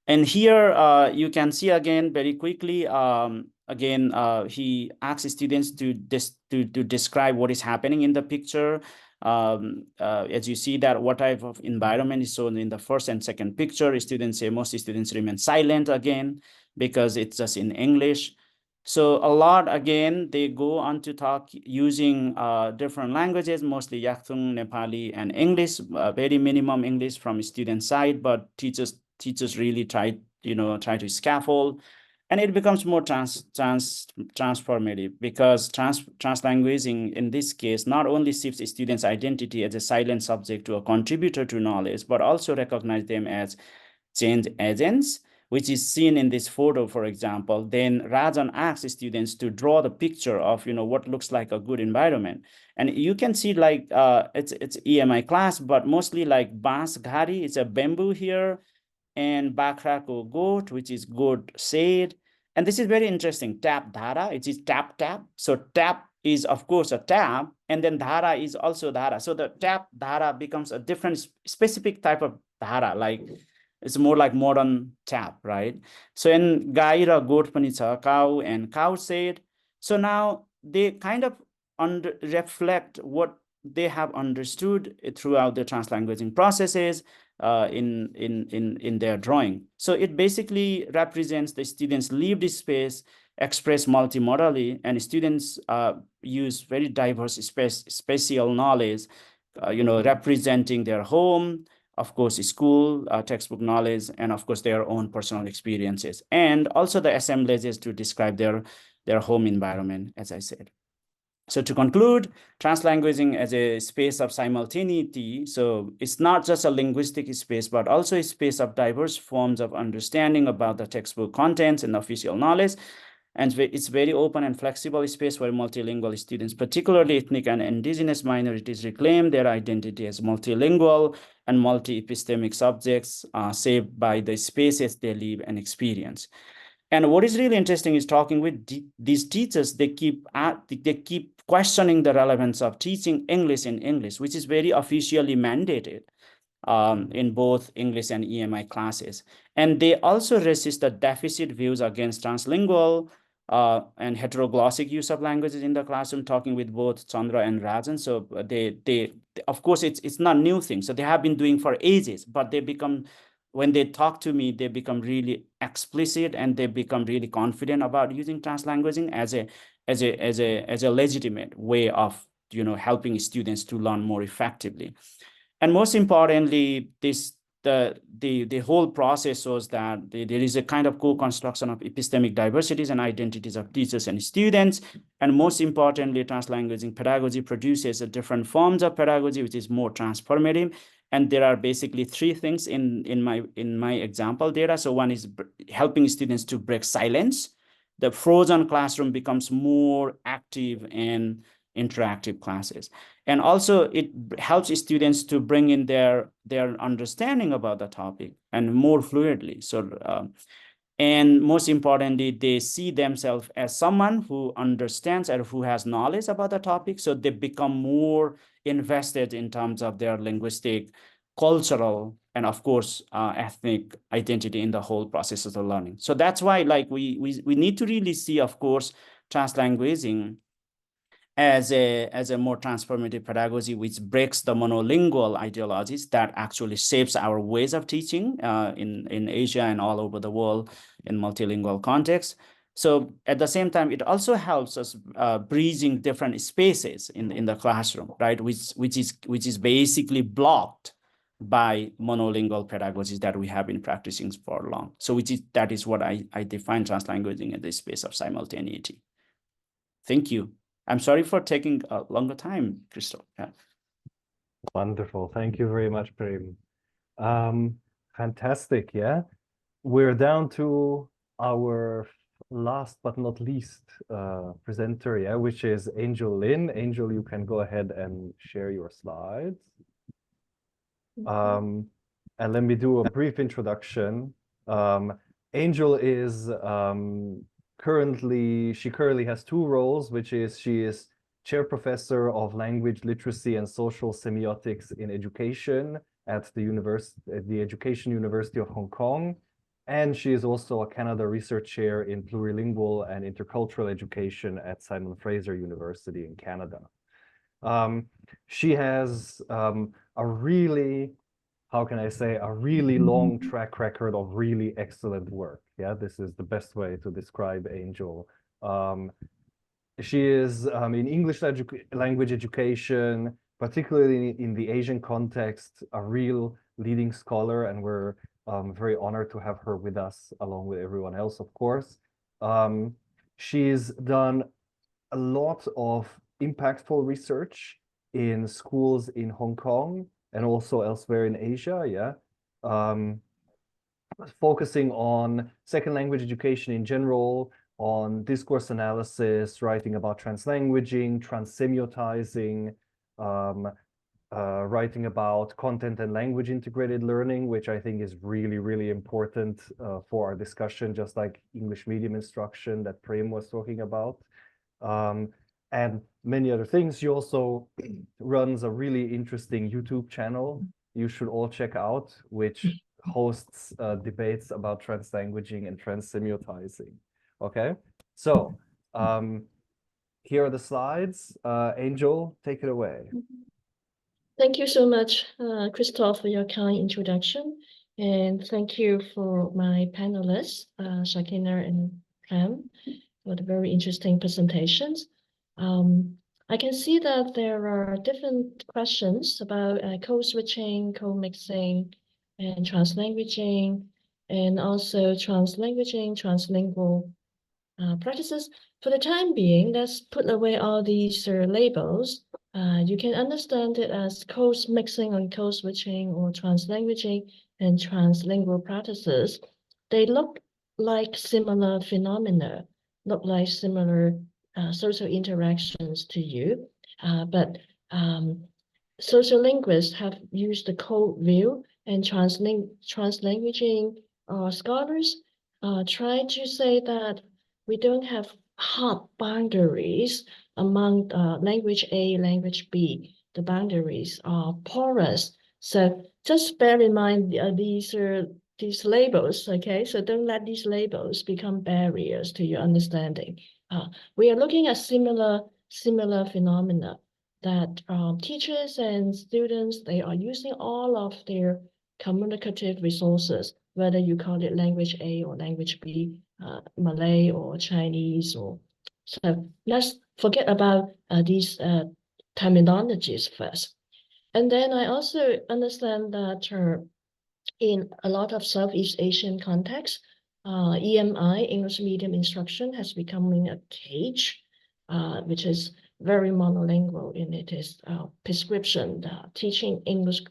And here you can see again very quickly. Again, he asks students to describe what is happening in the picture. As you see that what type of environment is shown in the first and second picture, most students remain silent again, because it's just in English. So a lot, again, they go on to talk using different languages, mostly Yakthung, Nepali, and English, very minimum English from student side, but teachers really try to scaffold, and it becomes more transformative, because translanguaging in this case not only shifts students' identity as a silent subject to a contributor to knowledge, but also recognize them as change agents, which is seen in this photo, for example. Then Rajan asks students to draw the picture of what looks like a good environment. And you can see, like, it's EMI class, but mostly like Bas Ghari, it's a bamboo here, and Bakrako goat, which is goat shade. And this is very interesting. Tap dhara, it is tap. So tap is, of course, a tap, and then dhara is also dhara. So the tap dhara becomes a different specific type of dhara, like it's more like modern tap, right? So in gai ra goat pani cha, cow and cow shade. So now they kind of reflect what they have understood throughout the translanguaging processes in their drawing. So it basically represents the students' lived space expressed multimodally, and students use very diverse spatial knowledge, representing their home, of course, school, textbook knowledge, and of course, their own personal experiences, and also the assemblages to describe their home environment, as I said. So to conclude, translanguaging as a space of simultaneity, so it's not just a linguistic space, but also a space of diverse forms of understanding about the textbook contents and official knowledge. And it's very open and flexible space where multilingual students, particularly ethnic and indigenous minorities, reclaim their identity as multilingual and multi-epistemic subjects shaped by the spaces they live and experience. And what is really interesting is talking with these teachers, they keep questioning the relevance of teaching English in English, which is very officially mandated in both English and EMI classes. And they also resist the deficit views against translingual and heteroglossic use of languages in the classroom, talking with both Chandra and Rajan. So they of course, it's not new thing. So they have been doing for ages, but they become, when they talk to me, they become really explicit and they become really confident about using translanguaging as a legitimate way of, you know, helping students to learn more effectively. And most importantly, the whole process shows that there is a kind of co-construction of epistemic diversities and identities of teachers and students. And most importantly, translanguaging pedagogy produces a different forms of pedagogy, which is more transformative. And there are basically three things in my example data. So one is helping students to break silence. The frozen classroom becomes more active and interactive classes. And also it helps students to bring in their understanding about the topic and more fluidly. So, and most importantly, they see themselves as someone who understands and who has knowledge about the topic. So they become more invested in terms of their linguistic, cultural, and of course, ethnic identity in the whole process of the learning. So that's why, like, we need to really see, of course, translanguaging as a more transformative pedagogy, which breaks the monolingual ideologies that actually shapes our ways of teaching in Asia and all over the world in multilingual contexts. So at the same time, it also helps us bridging different spaces in the classroom, right? Which is basically blocked by monolingual pedagogies that we have been practicing for long. So that is what I define translanguaging as the space of simultaneity. Thank you. I'm sorry for taking a longer time, Kristof. Yeah. Wonderful. Thank you very much, Prem. Fantastic. Yeah. We're down to our last but not least presenter, yeah, which is Angel Lin. Angel, you can go ahead and share your slides. And let me do a brief introduction. Angel is she currently has two roles, which is she is chair professor of language literacy and social semiotics in education at the Education University of Hong Kong. And she is also a Canada Research Chair in plurilingual and intercultural education at Simon Fraser University in Canada. She has a really, how can I say, a really long track record of really excellent work. Yeah, this is the best way to describe Angel. She is in English language education, particularly in the Asian context, a real leading scholar, and we're very honored to have her with us along with everyone else, of course. She's done a lot of impactful research in schools in Hong Kong and also elsewhere in Asia, yeah. Focusing on second language education in general, on discourse analysis, writing about translanguaging, transsemiotizing, writing about content and language integrated learning, which I think is really, really important for our discussion, just like English medium instruction that Prem was talking about. And many other things. She also runs a really interesting YouTube channel you should all check out, which hosts debates about translanguaging and transsemiotizing. Okay, so here are the slides. Angel, take it away. Thank you so much, Kristof, for your kind introduction. And thank you for my panelists, Shakina and Prem, for the very interesting presentations. I can see that there are different questions about code switching, code mixing, and translanguaging, and also translanguaging, translingual practices. For the time being, let's put away all these labels. You can understand it as code mixing and code switching, or translanguaging and translingual practices. They look like similar phenomena, look like similar social interactions to you, but sociolinguists have used the code view, and translanguaging scholars try to say that we don't have hard boundaries among language A, language B. The boundaries are porous. So just bear in mind these labels, okay? So don't let these labels become barriers to your understanding. We are looking at similar phenomena that teachers and students, they are using all of their communicative resources, whether you call it language A or language B, Malay or Chinese, or so let's forget about these terminologies first. And then I also understand that in a lot of Southeast Asian contexts, EMI, English medium instruction, has becoming a cage, which is very monolingual in its prescription, teaching English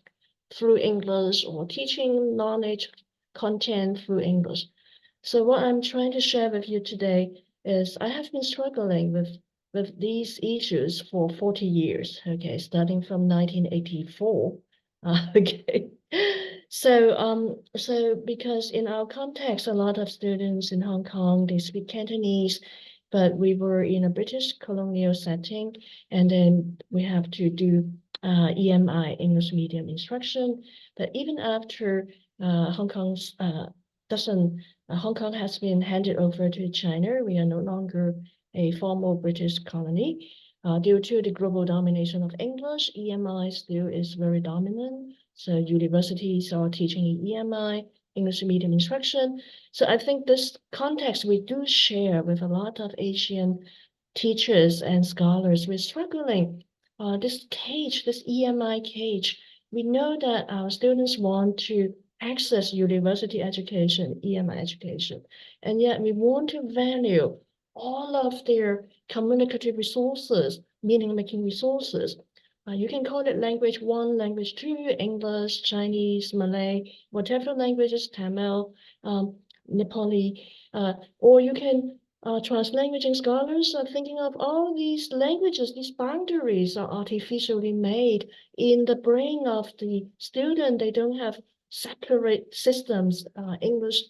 through English or teaching knowledge content through English. So what I'm trying to share with you today is I have been struggling with these issues for 40 years, okay, starting from 1984. Okay. So because in our context, a lot of students in Hong Kong, they speak Cantonese, but we were in a British colonial setting, and then we have to do EMI, English medium instruction. But even after Hong Kong's Hong Kong has been handed over to China, we are no longer a formal British colony. Due to the global domination of English, EMI still is very dominant. So universities are teaching EMI, English medium instruction. So I think this context we do share with a lot of Asian teachers and scholars. We're struggling. This cage, this EMI cage, we know that our students want to access university education, EMI education, and yet we want to value all of their communicative resources, meaning-making resources. You can call it language 1, language 2, English, Chinese, Malay, whatever languages, Tamil, Nepali, or you can, translanguaging scholars are thinking of all these languages, these boundaries are artificially made in the brain of the student. They don't have separate systems, English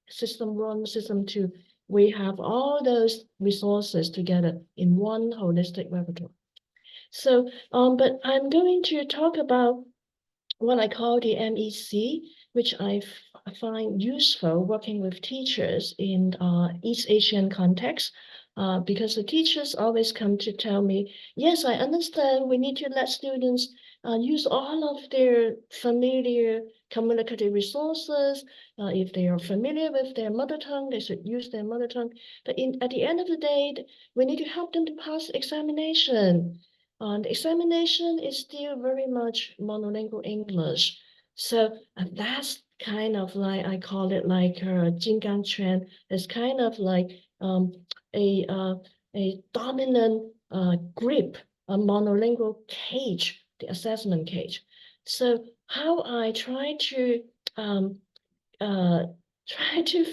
system 1, system 2. We have all those resources together in one holistic repertoire. So, but I'm going to talk about what I call the MEC, which I find useful working with teachers in East Asian context, because the teachers always come to tell me, yes, I understand we need to let students use all of their familiar communicative resources. If they are familiar with their mother tongue, they should use their mother tongue. But at the end of the day, we need to help them to pass the examination. The examination is still very much monolingual English. So that's kind of like, I call it like Jingang Quan. It's kind of like a dominant grip, a monolingual cage, the assessment cage. So how I try to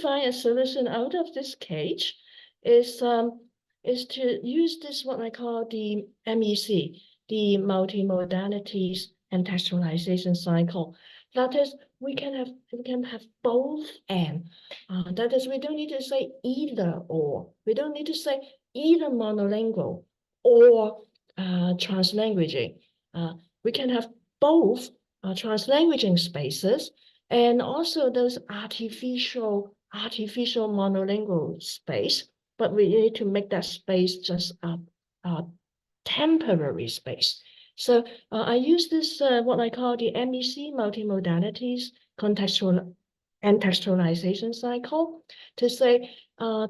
find a solution out of this cage is to use this, what I call the MEC, the multimodalities and textualization cycle. That is, we can have both and. That is, we don't need to say either or. We don't need to say either monolingual or translanguaging. We can have both translanguaging spaces and also those artificial monolingual space, but we need to make that space just a temporary space. So I use this, what I call the MEC, multimodalities, contextual and textualization cycle, to say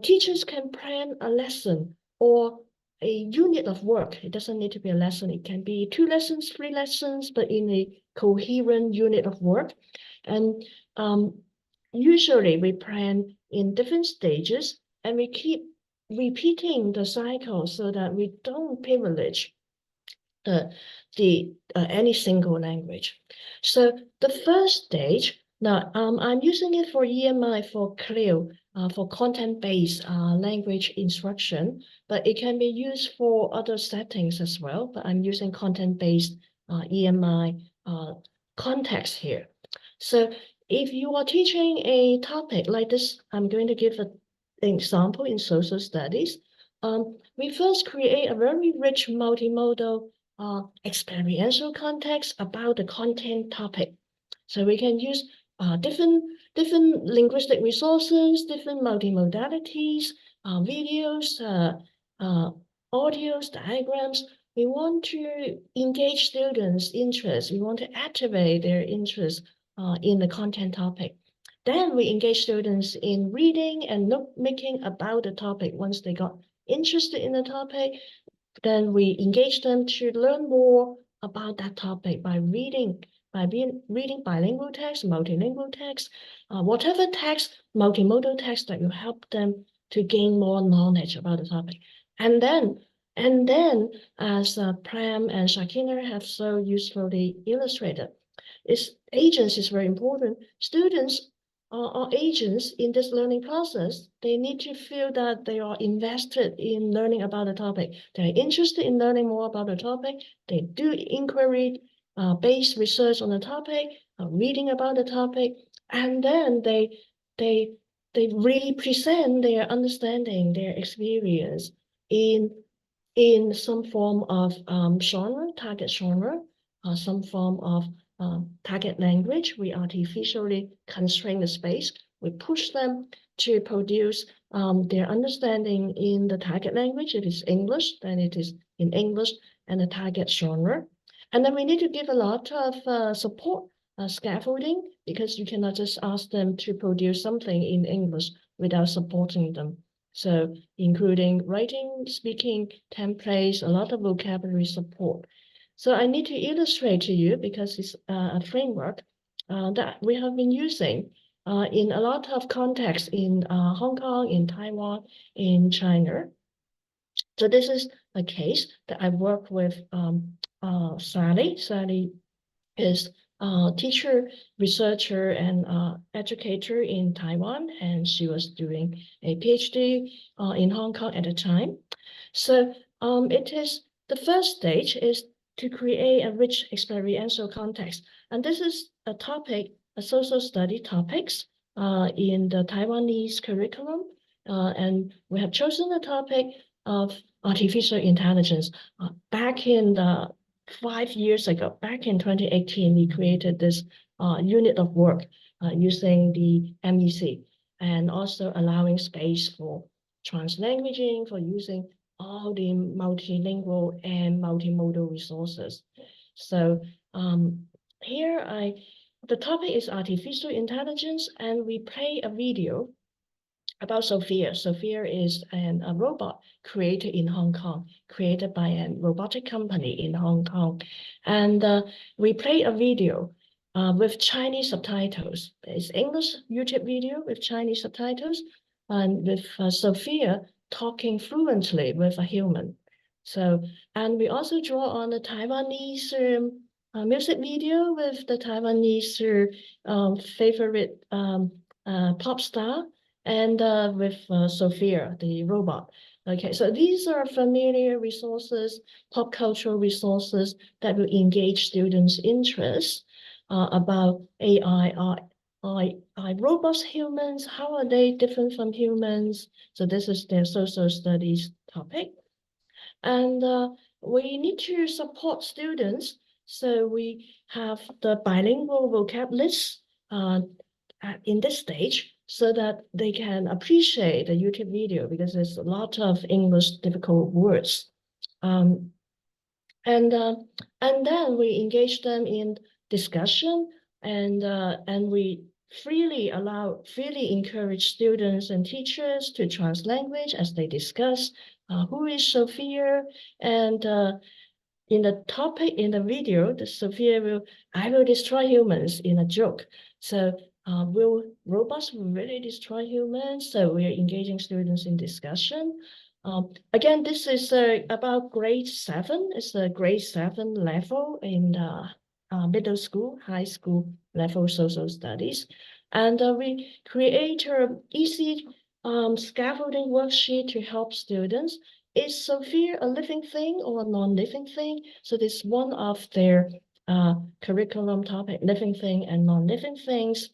teachers can plan a lesson or a unit of work. It doesn't need to be a lesson. It can be 2 lessons, 3 lessons, but in a coherent unit of work. And usually we plan in different stages, and we keep repeating the cycle so that we don't privilege any single language. So the first stage, now I'm using it for EMI for CLIO, for content-based language instruction, but it can be used for other settings as well, but I'm using content-based EMI context here. So if you are teaching a topic like this, I'm going to give an example in social studies. We first create a very rich multimodal experiential context about the content topic. So we can use different linguistic resources, different multimodalities, videos, audios, diagrams. We want to engage students' interest. We want to activate their interest in the content topic. Then we engage students in reading and note making about the topic. Once they got interested in the topic, then we engage them to learn more about that topic by reading bilingual text, multilingual text, whatever text, multimodal text that will help them to gain more knowledge about the topic. And then, as Prem and Shakina have so usefully illustrated, agents is very important. Students are agents in this learning process. They need to feel that they are invested in learning about the topic. They're interested in learning more about the topic. They do inquiry based research on the topic, reading about the topic, and then they really present their understanding, their experience in some form of genre, target genre, some form of target language. We artificially constrain the space. We push them to produce their understanding in the target language. If it's English, then it is in English and the target genre. And then we need to give a lot of support, scaffolding, because you cannot just ask them to produce something in English without supporting them. So including writing, speaking, templates, a lot of vocabulary support. So I need to illustrate to you, because it's a framework that we have been using in a lot of contexts in Hong Kong, in Taiwan, in China. So this is a case that I work with Sally. Sally is a teacher, researcher, and educator in Taiwan, and she was doing a PhD in Hong Kong at the time. So it is the first stage is to create a rich experiential context, and this is a topic, a social study topics in the Taiwanese curriculum, and we have chosen the topic of artificial intelligence. Back in the 5 years ago, back in 2018, we created this unit of work using the MEC, and also allowing space for translanguaging, for using all the multilingual and multimodal resources. So here the topic is artificial intelligence, and we play a video about Sophia. Sophia is a robot created in Hong Kong, created by a robotic company in Hong Kong. And we play a video with Chinese subtitles. It's English YouTube video with Chinese subtitles, and with Sophia talking fluently with a human. So, and we also draw on the Taiwanese music video with the Taiwanese favorite pop star, and with Sophia, the robot. Okay, so these are familiar resources, pop cultural resources that will engage students' interest about AI. Are robots humans? How are they different from humans? So this is their social studies topic. And we need to support students. So we have the bilingual vocab list in this stage, so that they can appreciate the YouTube video, because there's a lot of English difficult words. And then we engage them in discussion, and we freely encourage students and teachers to translanguage as they discuss who is Sophia, and in the topic in the video, the Sophia I will destroy humans in a joke. So will robots really destroy humans? So we are engaging students in discussion. Again, this is about grade 7. It's a grade 7 level in the middle school, high school level social studies. And we create an easy scaffolding worksheet to help students. Is Sophia a living thing or a non-living thing? So this is one of their curriculum topic, living thing and non-living things,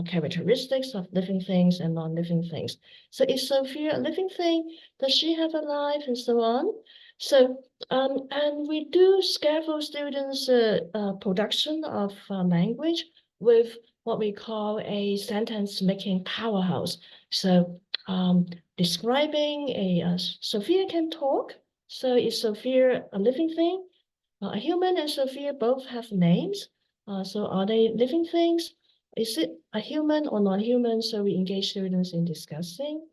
characteristics of living things and non-living things. So is Sophia a living thing? Does she have a life and so on? So, and we do scaffold students' production of language with what we call a sentence-making powerhouse. So, describing Sophia can talk. So is Sophia a living thing? A human and Sophia both have names. So are they living things? Is it a human or non-human? So we engage students in discussing.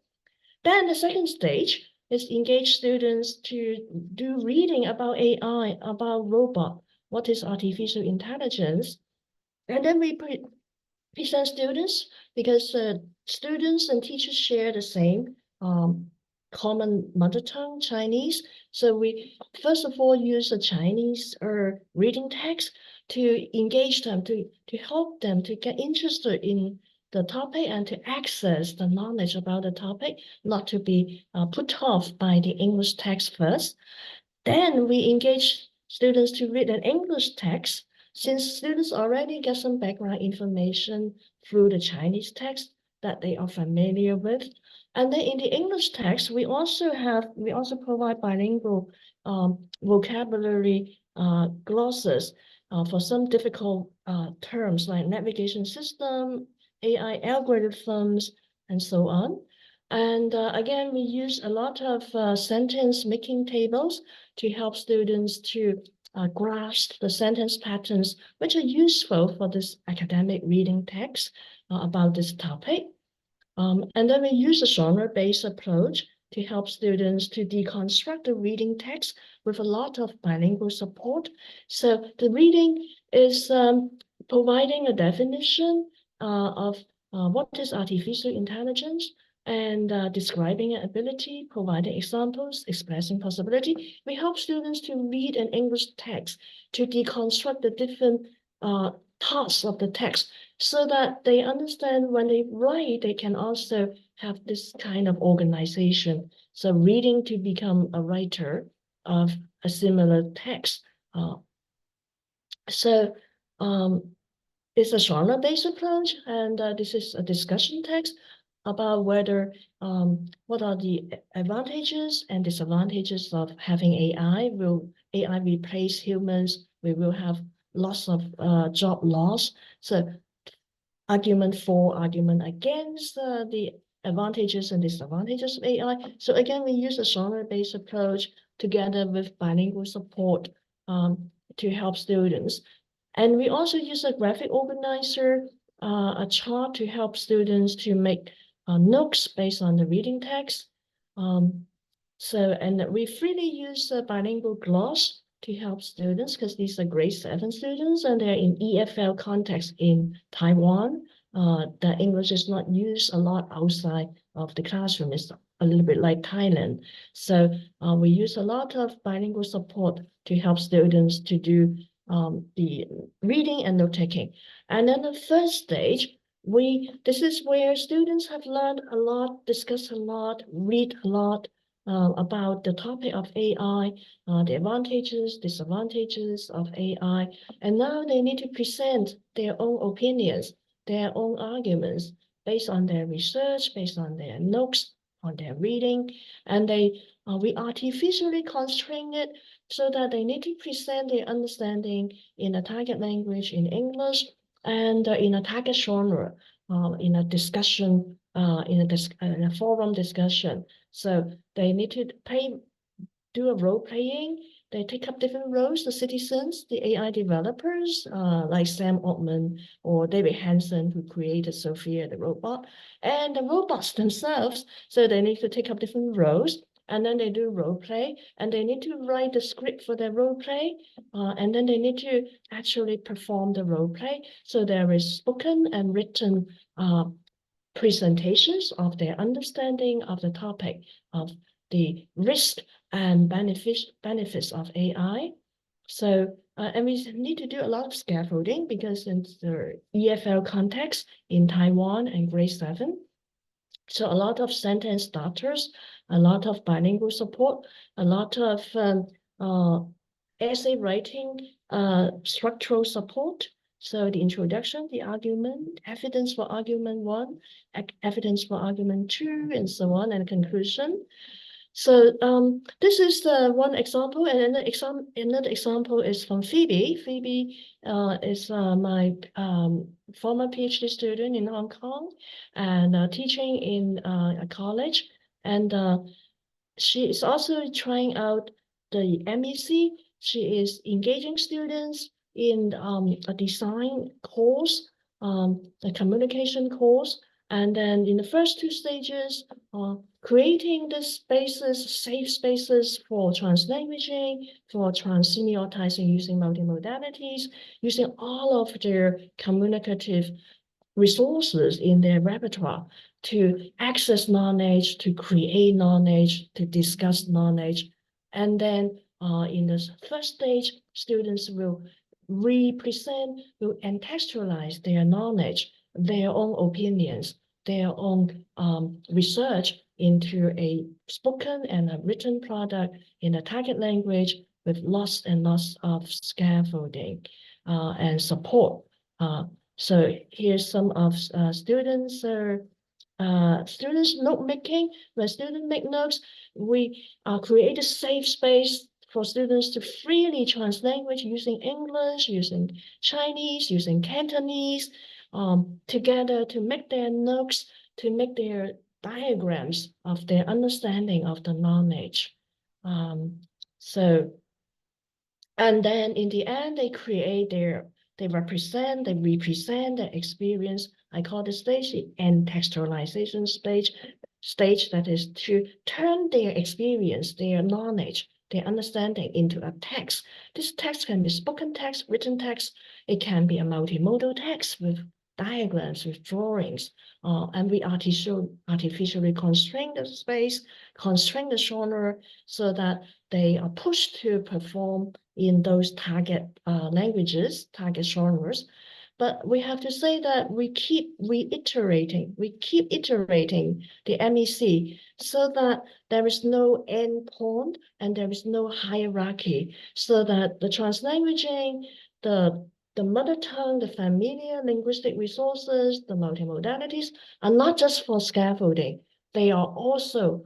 Then the second stage is engage students to do reading about AI, about robot, what is artificial intelligence. And then we present students because students and teachers share the same common mother tongue, Chinese. So we first of all use a Chinese reading text to engage them, to help them to get interested in the topic and to access the knowledge about the topic, not to be put off by the English text first. Then we engage students to read an English text, since students already get some background information through the Chinese text that they are familiar with. And then in the English text, we also provide bilingual vocabulary glosses for some difficult terms like navigation system, AI algorithms, and so on. And again, we use a lot of sentence making tables to help students to grasp the sentence patterns, which are useful for this academic reading text about this topic. And then we use a genre-based approach to help students to deconstruct the reading text with a lot of bilingual support. So the reading is providing a definition of what is artificial intelligence, and describing an ability, providing examples, expressing possibility. We help students to read an English text, to deconstruct the different parts of the text, so that they understand when they write, they can also have this kind of organization. So reading to become a writer of a similar text. It's a genre-based approach, and this is a discussion text about whether what are the advantages and disadvantages of having AI. Will AI replace humans? We will have lots of job loss. So argument for, argument against the advantages and disadvantages of AI. So again, we use a genre-based approach together with bilingual support to help students. And we also use a graphic organizer, a chart to help students to make notes based on the reading text. And we freely use a bilingual gloss to help students, because these are grade 7 students and they're in EFL context in Taiwan. The English is not used a lot outside of the classroom. It's a little bit like Thailand. So we use a lot of bilingual support to help students to do the reading and note-taking. And then the third stage, this is where students have learned a lot, discussed a lot, read a lot about the topic of AI, the advantages, disadvantages of AI. And now they need to present their own opinions, their own arguments, based on their research, based on their notes, on their reading. And we artificially constrain it so that they need to present their understanding in a target language, in English, and in a target genre, in a discussion, in a forum discussion. So they need to do a role playing. They take up different roles, the citizens, the AI developers, like Sam Altman or David Hansen, who created Sophia the robot, and the robots themselves. So they need to take up different roles. And then they do role play, and they need to write the script for their role play, and then they need to actually perform the role play. So there is spoken and written presentations of their understanding of the topic, of the risk and benefits of AI. So, and we need to do a lot of scaffolding, because in the EFL context in Taiwan and grade 7, so a lot of sentence starters, a lot of bilingual support, a lot of essay writing structural support. So the introduction, the argument, evidence for argument 1, evidence for argument 2, and so on, and conclusion. So this is the one example, and another example is from Phoebe. Phoebe is my former PhD student in Hong Kong and teaching in a college. And she is also trying out the MEC. She is engaging students in a design course, a communication course. And then in the first 2 stages, creating the spaces, safe spaces for translanguaging, for transsemiotising using multimodalities, using all of their communicative resources in their repertoire to access knowledge, to create knowledge, to discuss knowledge. And then in the first stage, students will represent, will contextualize their knowledge, their own opinions, their own research into a spoken and a written product in a target language with lots and lots of scaffolding and support. So here's some of students' note making. When students make notes, we create a safe space for students to freely translanguage using English, using Chinese, using Cantonese, together to make their notes, to make their diagrams of their understanding of the knowledge. And then in the end, they represent their experience. I call this stage the contextualization stage that is to turn their experience, their knowledge, their understanding into a text. This text can be spoken text, written text. It can be a multimodal text with diagrams, with drawings. And we artificially constrain the space, constrain the genre so that they are pushed to perform in those target languages, target genres. But we have to say that we keep iterating the MEC so that there is no end point and there is no hierarchy, so that the translanguaging, the mother tongue, the familiar linguistic resources, the multimodalities are not just for scaffolding. They are also,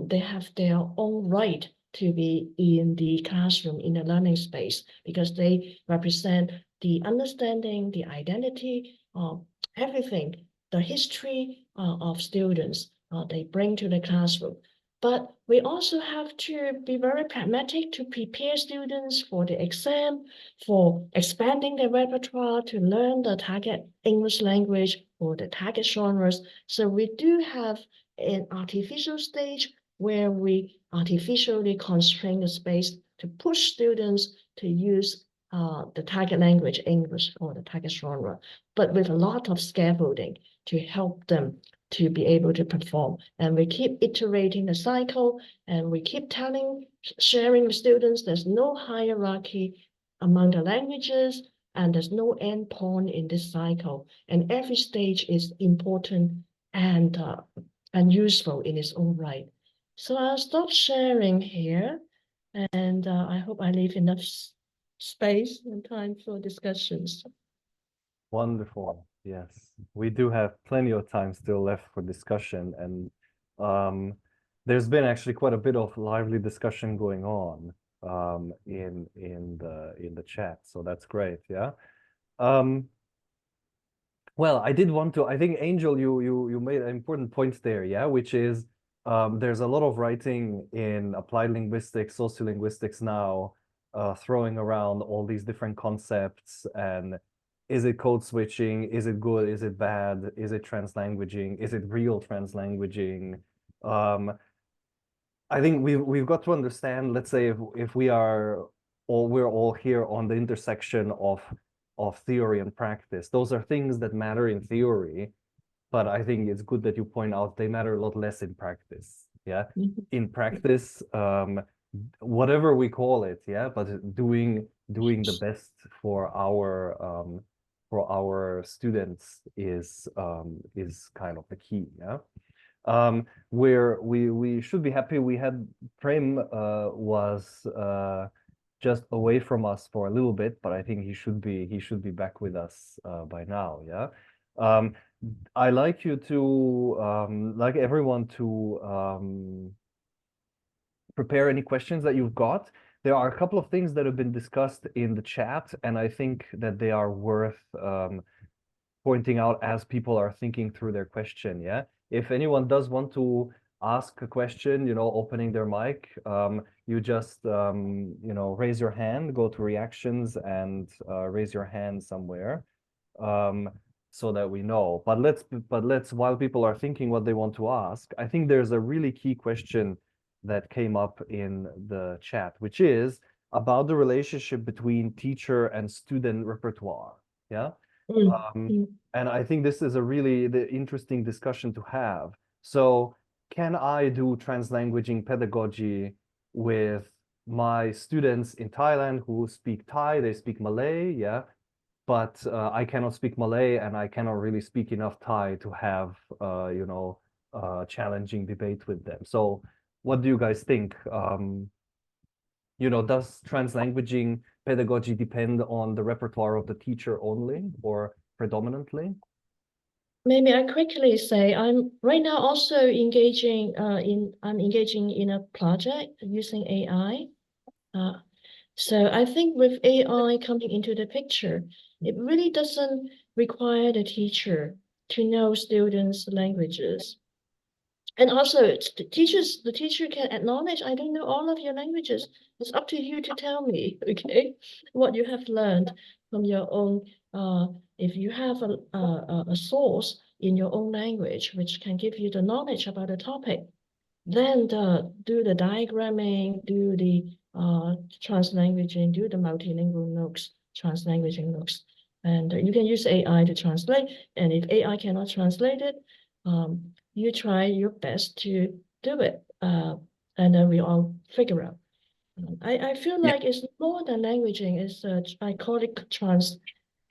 they have their own right to be in the classroom, in the learning space, because they represent the understanding, the identity, everything, the history of students they bring to the classroom. But we also have to be very pragmatic to prepare students for the exam, for expanding their repertoire, to learn the target English language or the target genres. So we do have an artificial stage where we artificially constrain the space to push students to use the target language, English, or the target genre, but with a lot of scaffolding to help them to be able to perform. And we keep iterating the cycle, and we keep sharing with students there's no hierarchy among the languages, and there's no end point in this cycle. And every stage is important and useful in its own right. So I'll stop sharing here, and I hope I leave enough space and time for discussions. Wonderful. Yes, we do have plenty of time still left for discussion, and there's been actually quite a bit of lively discussion going on in the chat, so that's great. Yeah. Well, I did want to. I think Angel, you made an important point there. Yeah, which is there's a lot of writing in applied linguistics, sociolinguistics now, throwing around all these different concepts and. Is it code switching? Is it good? Is it bad? Is it translanguaging? Is it real translanguaging? I think we've got to understand, let's say if we're all here on the intersection of theory and practice. Those are things that matter in theory, but I think it's good that you point out they matter a lot less in practice. Yeah. In practice, whatever we call it, yeah, but doing the best for our students is kind of the key. Yeah. Where we should be happy we had Prem was just away from us for a little bit, but I think he should be back with us by now. Yeah. I like you to like everyone to prepare any questions that you've got. There are a couple of things that have been discussed in the chat, and I think that they are worth pointing out as people are thinking through their question. Yeah. If anyone does want to ask a question, opening their mic, you just, raise your hand, go to reactions and raise your hand somewhere so that we know. But let's, while people are thinking what they want to ask, I think there's a really key question that came up in the chat, which is about the relationship between teacher and student repertoire. Yeah. And I think this is a really interesting discussion to have. So can I do translanguaging pedagogy with my students in Thailand who speak Thai, they speak Malay, yeah, but I cannot speak Malay and I cannot really speak enough Thai to have, challenging debate with them. So what do you guys think? Does translanguaging pedagogy depend on the repertoire of the teacher only or predominantly? Maybe I quickly say I'm right now also engaging in a project using AI. So I think with AI coming into the picture, it really doesn't require the teacher to know students' languages. And also, the teacher can acknowledge, I don't know all of your languages. It's up to you to tell me, okay, what you have learned from your own. If you have a source in your own language, which can give you the knowledge about the topic, then do the diagramming, do the translanguaging, do the multilingual notes, translanguaging notes. And you can use AI to translate. And if AI cannot translate it, you try your best to do it, and then we all figure out. I feel like it's more than languaging. It's I call it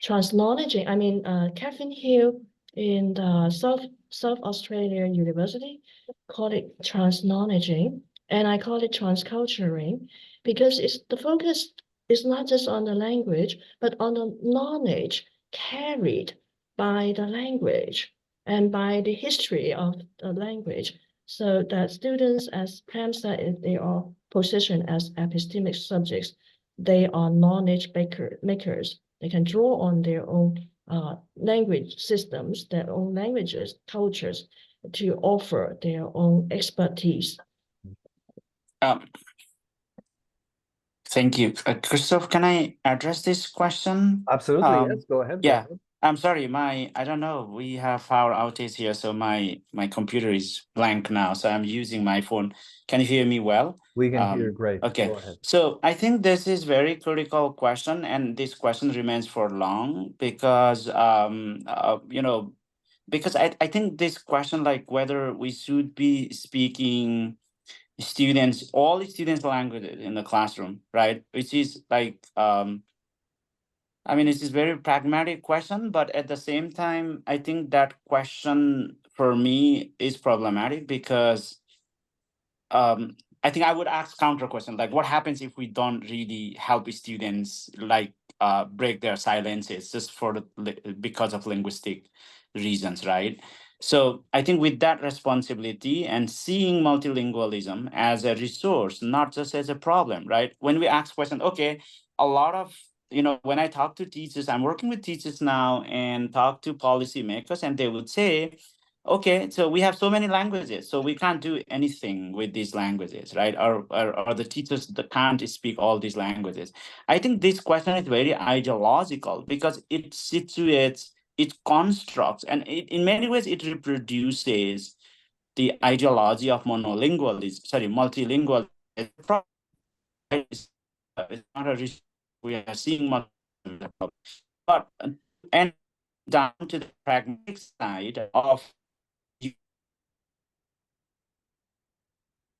transknowledging. I mean, Catherine Hill in the South Australia University call it transknowledging, and I call it transculturing, because the focus is not just on the language, but on the knowledge carried by the language and by the history of the language, so that students, as Prem said, if they are positioned as epistemic subjects, they are knowledge makers. They can draw on their own language systems, their own languages, cultures, to offer their own expertise. Thank you. Kristof, can I address this question? Absolutely, yes, go ahead. Yeah. I'm sorry, I don't know, we have power outage here, so my computer is blank now, so I'm using my phone. Can you hear me well? We can hear you great. Okay. Go ahead. So I think this is very critical question, and this question remains for long because because I think this question, like whether we should be speaking all students' languages in the classroom, right? Which is like I mean, it's a very pragmatic question, but at the same time, I think that question for me is problematic because I think I would ask counter question, like what happens if we don't really help students like break their silences just because of linguistic reasons, right? So I think with that responsibility and seeing multilingualism as a resource, not just as a problem, right? When we ask questions, okay, a lot of when I talk to teachers, I'm working with teachers now and talk to policymakers, and they would say, okay, so we have so many languages, so we can't do anything with these languages, right? Or the teachers that can't speak all these languages. I think this question is very ideological because it situates, it constructs, and in many ways it reproduces the ideology of multilingual. It's not a risk. We are seeing multilingual, but and down to the pragmatic side of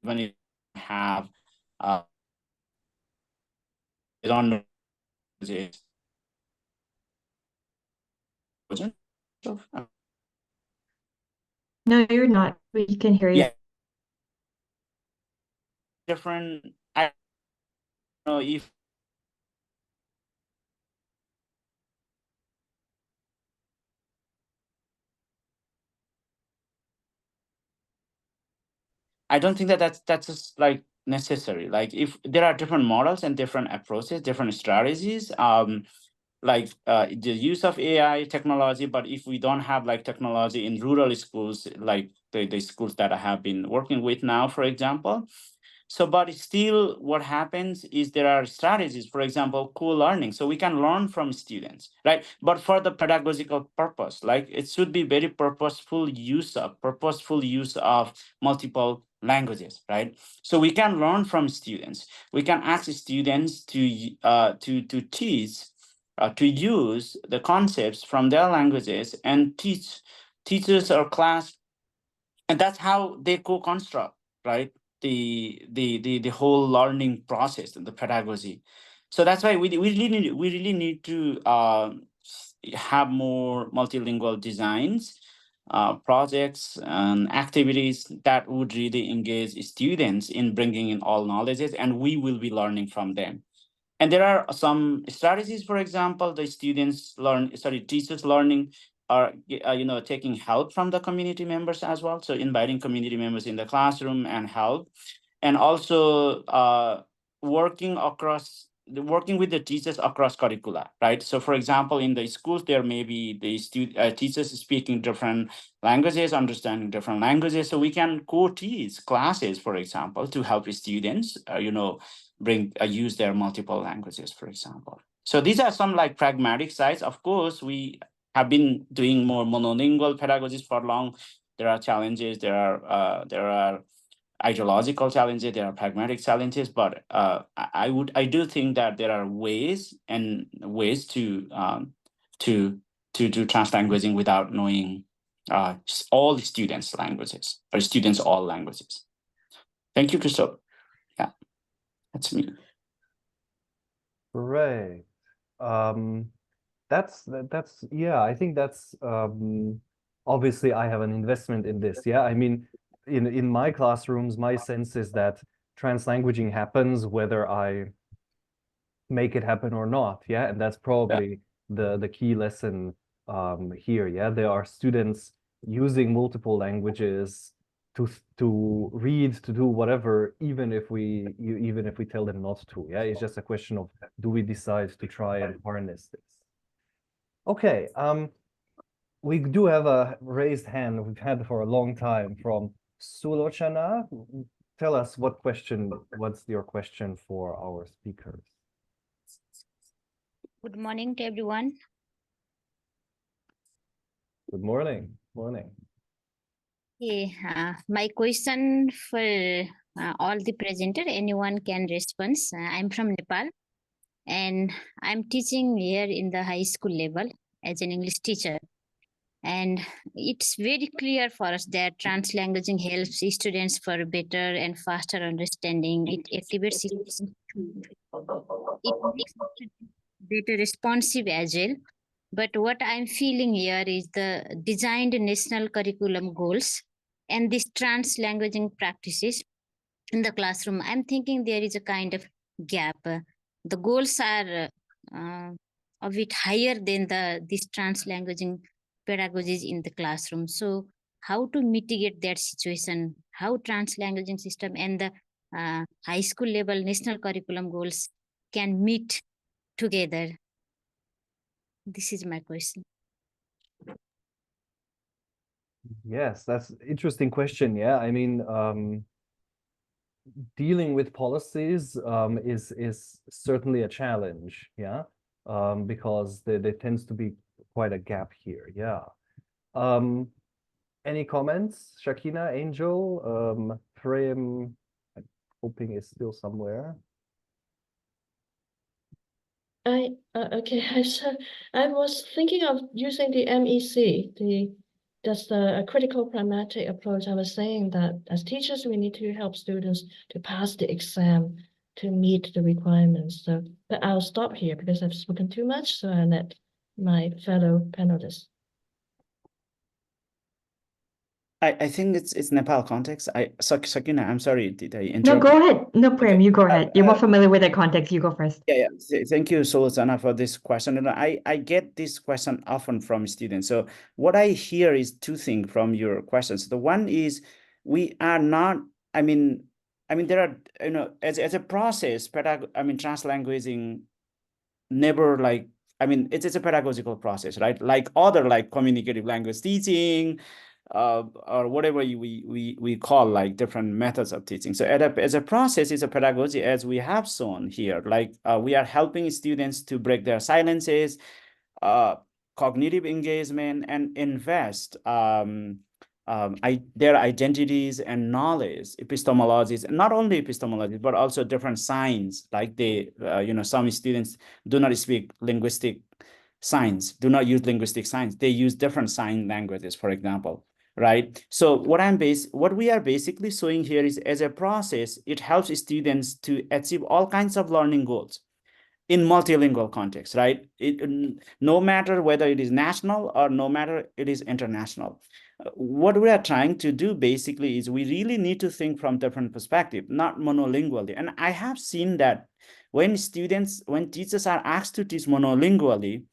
when you have I don't know No, you're not. We can hear you. Yeah. Different, I don't know if I don't think that that's just like necessary. Like if there are different models and different approaches, different strategies, like the use of AI technology, but if we don't have like technology in rural schools, like the schools that I have been working with now, for example. So, but still what happens is there are strategies, for example, co-learning. So we can learn from students, right? But for the pedagogical purpose, like it should be very purposeful use of multiple languages, right? So we can learn from students. We can ask students to teach, to use the concepts from their languages and teach teachers or class, and that's how they co-construct, right, the whole learning process and the pedagogy. So that's why we really need to have more multilingual designs, projects and activities that would really engage students in bringing in all knowledges, and we will be learning from them. And there are some strategies, for example, the teachers learning are taking help from the community members as well. So inviting community members in the classroom and help, and also working with the teachers across curricula, right? So for example, in the schools, there may be the teachers speaking different languages, understanding different languages. So we can co-teach classes, for example, to help students, use their multiple languages, for example. So these are some like pragmatic sides. Of course, we have been doing more monolingual pedagogies for long. There are challenges. There are ideological challenges. There are pragmatic challenges. But I do think that there are ways to do translanguaging without knowing all students' languages or students' all languages. Thank you, Kristof. Yeah, that's me. Right. That's yeah, I think that's obviously I have an investment in this. Yeah, I mean, in my classrooms, my sense is that translanguaging happens whether I make it happen or not. Yeah, and that's probably the key lesson here. Yeah, there are students using multiple languages to read, to do whatever, even if we tell them not to. Yeah, it's just a question of, do we decide to try and harness this? Okay, we do have a raised hand we've had for a long time from Sulochana. Tell us what's your question for our speakers? Good morning to everyone. Good morning. Morning. Okay, my question for all the presenter, anyone can respond. I'm from Nepal and I'm teaching here in the high school level as an English teacher. And it's very clear for us that translanguaging helps students for better and faster understanding. It activates it makes it better responsive as well. But what I'm feeling here is the designed national curriculum goals and these translanguaging practices in the classroom. I'm thinking there is a kind of gap. The goals are a bit higher than these translanguaging pedagogies in the classroom. So how to mitigate that situation? How translanguaging system and the high school level national curriculum goals can meet together? This is my question. Yes, that's an interesting question. Yeah, I mean, dealing with policies is certainly a challenge. Yeah, because there tends to be quite a gap here. Yeah. Any comments, Shakina, Angel, Prem? I'm hoping is still somewhere. Okay. So I was thinking of using the MEC, that's a critical pragmatic approach. I was saying that as teachers, we need to help students to pass the exam to meet the requirements. So, but I'll stop here because I've spoken too much. So I let my fellow panelists. I think it's Nepal context. Shakina, I'm sorry, did I interrupt? No, go ahead. No, Prem, Okay. you go ahead. You're more familiar with the context. You go first. Yeah. Thank you, Solozana, for this question. And I get this question often from students. So what I hear is two things from your questions. The one is we are not I mean, there are, as a process, translanguaging never like, it's a pedagogical process, right? Like other like communicative language teaching, or whatever we call like different methods of teaching. So as a process, it's a pedagogy, as we have shown here. Like we are helping students to break their silences, cognitive engagement, and invest their identities and knowledge, epistemologies, not only epistemology, but also different signs. Like they, some students do not speak linguistic signs, do not use linguistic signs. They use different sign languages, for example, right? So what we are basically showing here is, as a process, it helps students to achieve all kinds of learning goals in multilingual context, right? No matter whether it is national or no matter it is international. What we are trying to do basically is we really need to think from different perspectives, not monolingually. And I have seen that when teachers are asked to teach monolingually,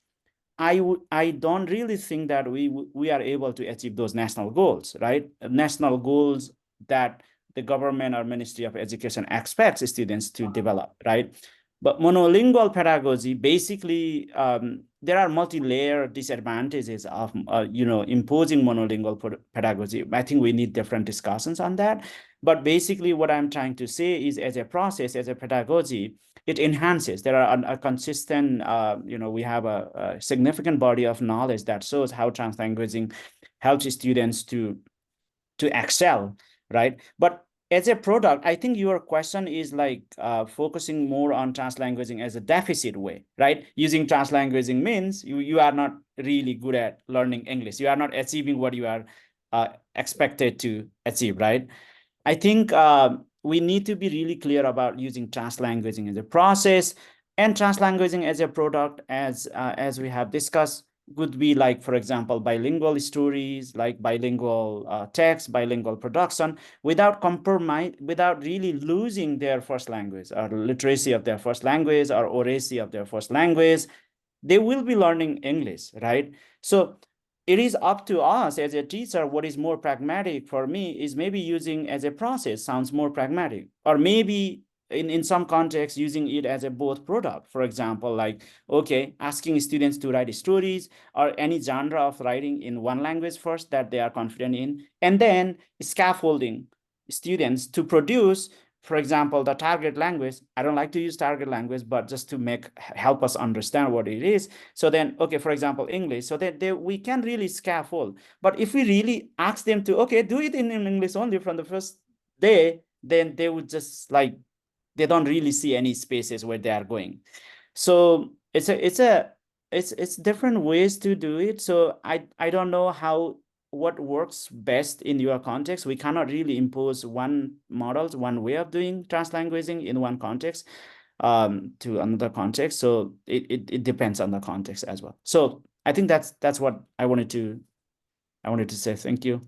I don't really think that we are able to achieve those national goals, right? National goals that the government or Ministry of Education expects students to develop, right? But monolingual pedagogy, basically, there are multi-layer disadvantages of imposing monolingual pedagogy. I think we need different discussions on that. But basically, what I'm trying to say is, as a process, as a pedagogy, it enhances. There are a consistent, we have a significant body of knowledge that shows how translanguaging helps students to excel, right? But as a product, I think your question is like focusing more on translanguaging as a deficit way, right? Using translanguaging means you are not really good at learning English. You are not achieving what you are expected to achieve, right? I think we need to be really clear about using translanguaging as a process, and translanguaging as a product, as we have discussed, could be like, for example, bilingual stories, like bilingual text, bilingual production, without compromise, without really losing their first language or literacy of their first language or oracy of their first language. They will be learning English, right? So it is up to us as a teacher. What is more pragmatic for me is maybe using as a process sounds more pragmatic, or maybe in some contexts using it as a both product. For example, like, okay, asking students to write stories or any genre of writing in one language first that they are confident in, and then scaffolding students to produce, for example, the target language. I don't like to use target language, but just to help us understand what it is. So then, okay, for example, English, so that we can really scaffold. But if we really ask them to, okay, do it in English only from the first day, then they would just like, they don't really see any spaces where they are going. So it's different ways to do it. So I don't know what works best in your context. We cannot really impose one way of doing translanguaging in one context to another context. So it depends on the context as well. So I think that's what I wanted to say. Thank you.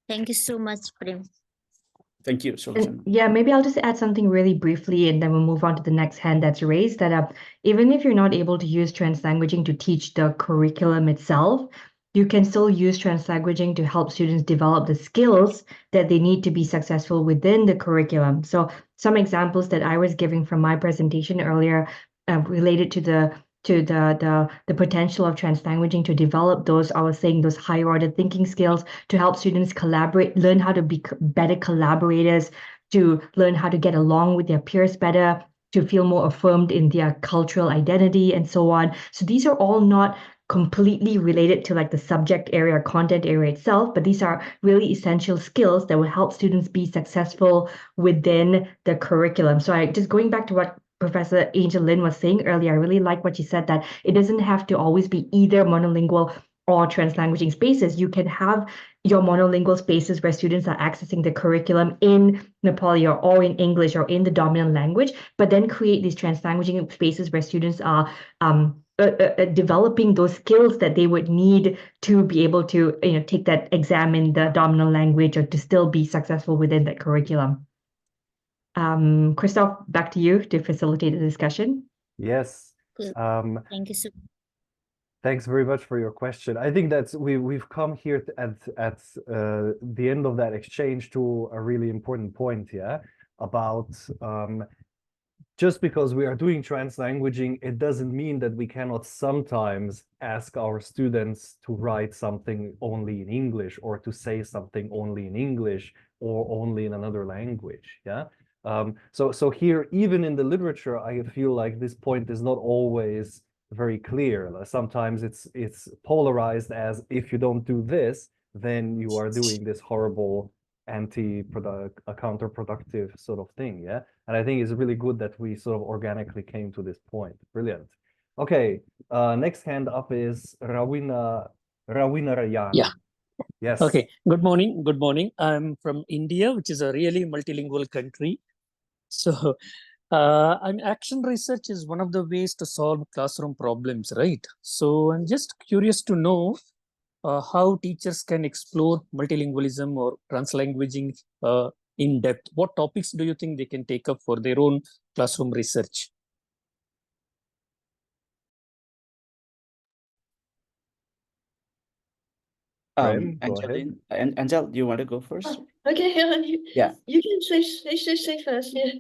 Thank you so much, Prem. Thank you, Shakina. Yeah, maybe I'll just add something really briefly, and then we'll move on to the next hand that's raised. That even if you're not able to use translanguaging to teach the curriculum itself, you can still use translanguaging to help students develop the skills that they need to be successful within the curriculum. So some examples that I was giving from my presentation earlier related to the potential of translanguaging to develop those, I was saying, those higher order thinking skills to help students collaborate, learn how to be better collaborators, to learn how to get along with their peers better, to feel more affirmed in their cultural identity, and so on. So these are all not completely related to like the subject area or content area itself, but these are really essential skills that will help students be successful within the curriculum. So just going back to what Professor Angel Lin was saying earlier, I really like what she said, that it doesn't have to always be either monolingual or translanguaging spaces. You can have your monolingual spaces where students are accessing the curriculum in Nepali or in English or in the dominant language, but then create these translanguaging spaces where students are developing those skills that they would need to be able to take that exam in the dominant language or to still be successful within that curriculum. Kristof, back to you to facilitate the discussion. Yes. Thank you so much. Thanks very much for your question. I think that's we've come here at the end of that exchange to a really important point, yeah, about just because we are doing translanguaging, it doesn't mean that we cannot sometimes ask our students to write something only in English or to say something only in English or only in another language, yeah. So here, even in the literature, I feel like this point is not always very clear. Sometimes it's polarized as if you don't do this, then you are doing this horrible counterproductive sort of thing, yeah. And I think it's really good that we sort of organically came to this point. Brilliant. Okay, next hand up is Rawina Rayan. Yeah. Yes. Okay. Good morning. Good morning. I'm from India, which is a really multilingual country. So, action research is one of the ways to solve classroom problems, right? So, I'm just curious to know how teachers can explore multilingualism or translanguaging in depth. What topics do you think they can take up for their own classroom research? Prem, go Angel ahead. Lin, Angel, do you want to go first? Okay, Yeah. you can say first. Yeah.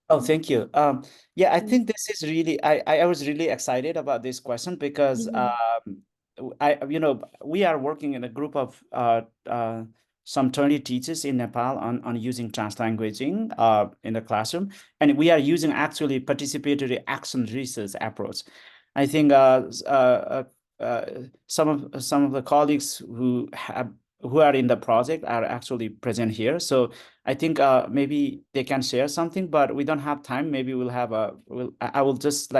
Oh, thank you. Yeah, I think this is really, I was really excited about this question because we are working in a group of some 20 teachers in Nepal on using translanguaging in the classroom, and we are using actually participatory action research approach. I think some of the colleagues who are in the project are actually present here. So I think maybe they can share something, but we don't have time. Maybe I will just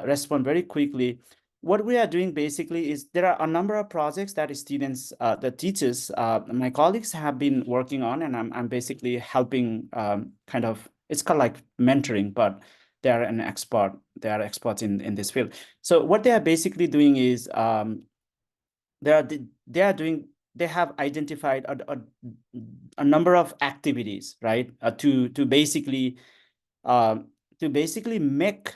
respond very quickly. What we are doing basically is there are a number of projects that students, the teachers, my colleagues have been working on, and I'm basically helping it's called like mentoring, but they are an expert. They are experts in this field. So what they are basically doing is they have identified a number of activities, right? To basically make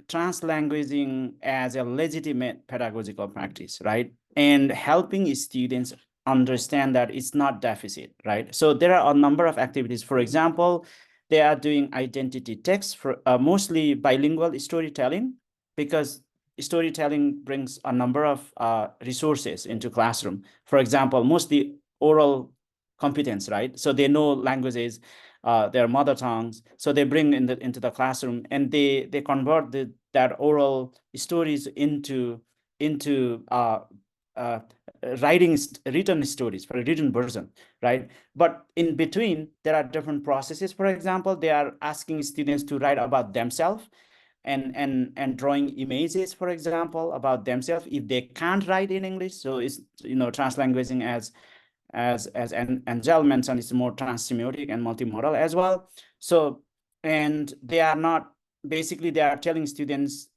translanguaging as a legitimate pedagogical practice, right? And helping students understand that it's not deficit, right? So there are a number of activities. For example, they are doing identity text for mostly bilingual storytelling, because storytelling brings a number of resources into classroom. For example, mostly oral competence, right? So they know languages, their mother tongues, so they bring into the classroom, and they convert that oral stories into written stories for a written version, right? But in between, there are different processes. For example, they are asking students to write about themselves and drawing images, for example, about themselves if they can't write in English. So it's translanguaging as Angel mentioned, it's more transsemiotic and multimodal as well. So, and they are telling students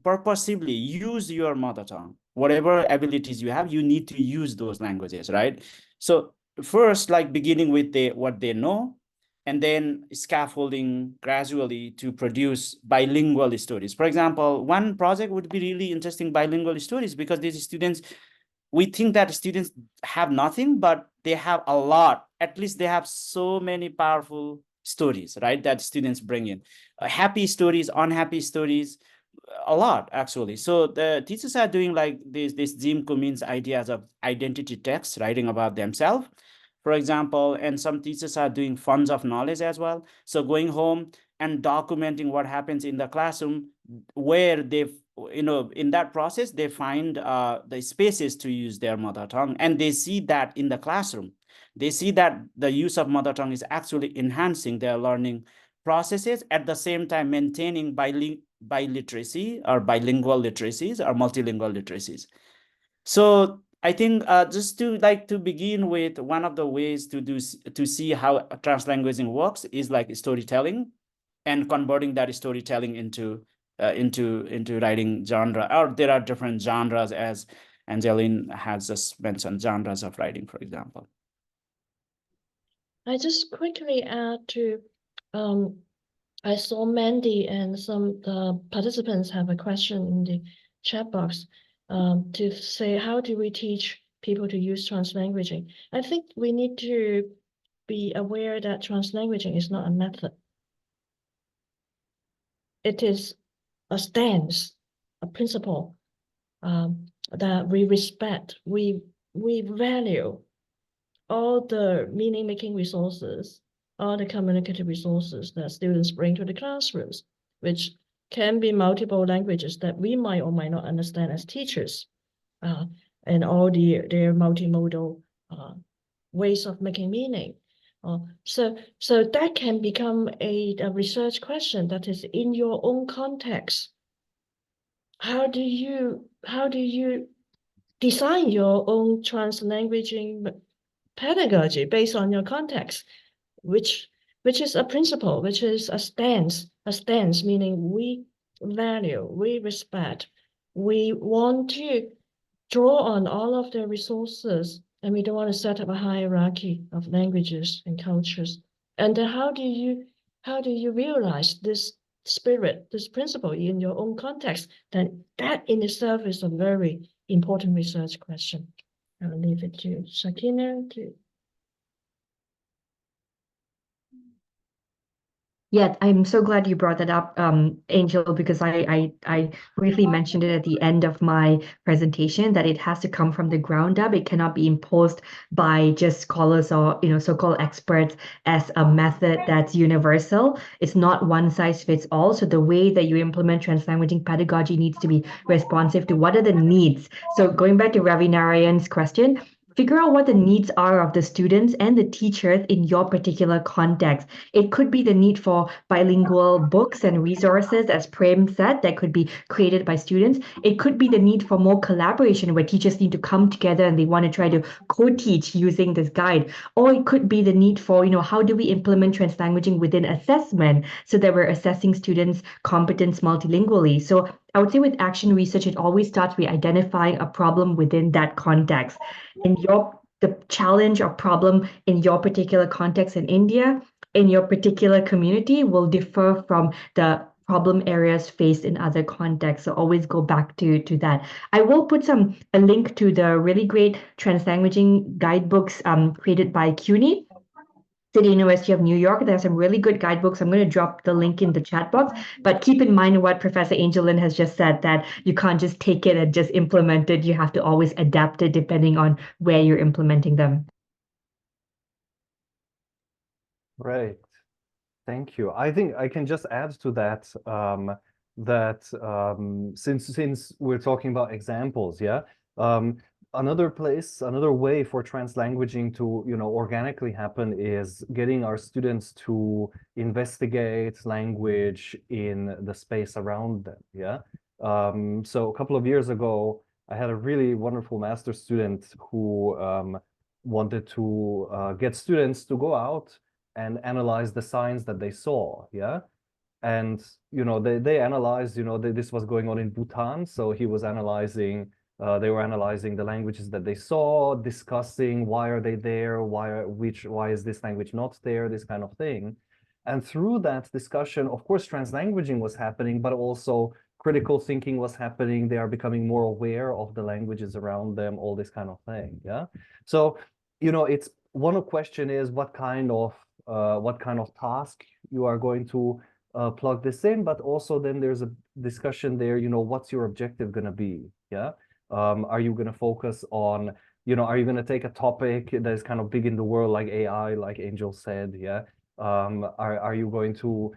purposively use your mother tongue. Whatever abilities you have, you need to use those languages, right? So first, beginning with what they know, and then scaffolding gradually to produce bilingual stories. For example, one project would be really interesting bilingual stories, because these students, we think that students have nothing, but they have a lot. At least they have so many powerful stories, right? That students bring in happy stories, unhappy stories, a lot actually. So the teachers are doing this Jim Cummins ideas of identity text, writing about themselves, for example, and some teachers are doing funds of knowledge as well. So going home and documenting what happens in the classroom, where they've, in that process, they find the spaces to use their mother tongue, and they see that in the classroom. They see that the use of mother tongue is actually enhancing their learning processes, at the same time maintaining biliteracy or bilingual literacies or multilingual literacies. So I think just to begin with, one of the ways to see how translanguaging works is like storytelling, and converting that storytelling into writing genre. Or there are different genres, as Angel Lin has just mentioned, genres of writing, for example. I just quickly add to, I saw Mandy and some participants have a question in the chat box to say, how do we teach people to use translanguaging? I think we need to be aware that translanguaging is not a method. It is a stance, a principle that we respect. We value all the meaning-making resources, all the communicative resources that students bring to the classrooms, which can be multiple languages that we might or might not understand as teachers, and all their multimodal ways of making meaning. So that can become a research question that is in your own context. How do you design your own translanguaging pedagogy based on your context, which is a principle, which is a stance meaning we value, we respect, we want to draw on all of the resources, and we don't want to set up a hierarchy of languages and cultures. And then how do you realize this spirit, this principle in your own context? Then that in itself is a very important research question. I'll leave it to Shakina to. Yeah, I'm so glad you brought that up, Angel, because I briefly mentioned it at the end of my presentation that it has to come from the ground up. It cannot be imposed by just scholars or so-called experts as a method that's universal. It's not one size fits all. So the way that you implement translanguaging pedagogy needs to be responsive to what are the needs. So going back to Ravi Narayan's question, figure out what the needs are of the students and the teachers in your particular context. It could be the need for bilingual books and resources, as Prem said, that could be created by students. It could be the need for more collaboration where teachers need to come together and they want to try to co-teach using this guide. Or it could be the need for, how do we implement translanguaging within assessment so that we're assessing students' competence multilingually. So I would say with action research, it always starts with identifying a problem within that context. And the challenge or problem in your particular context in India, in your particular community, will differ from the problem areas faced in other contexts. So always go back to that. I will put a link to the really great translanguaging guidebooks created by CUNY, City University of New York. There are some really good guidebooks. I'm going to drop the link in the chat box, but keep in mind what Professor Angel Lin has just said, that you can't just take it and just implement it. You have to always adapt it depending on where you're implementing them. Right. Thank you. I think I can just add to that, since we're talking about examples, yeah, another way for translanguaging to, organically happen is getting our students to investigate language in the space around them, yeah. So a couple of years ago, I had a really wonderful master student who wanted to get students to go out and analyze the signs that they saw, yeah? And, they analyzed, this was going on in Bhutan, so he was analyzing, they were analyzing the languages that they saw, discussing why are they there, why is this language not there, this kind of thing. And through that discussion, of course, translanguaging was happening, but also critical thinking was happening. They are becoming more aware of the languages around them, all this kind of thing, yeah? So, it's one question is what kind of task you are going to plug this in, but also then there's a discussion there, what's your objective going to be, yeah? Are you going to focus on, are you going to take a topic that is kind of big in the world like AI, like Angel said, yeah? Are you going to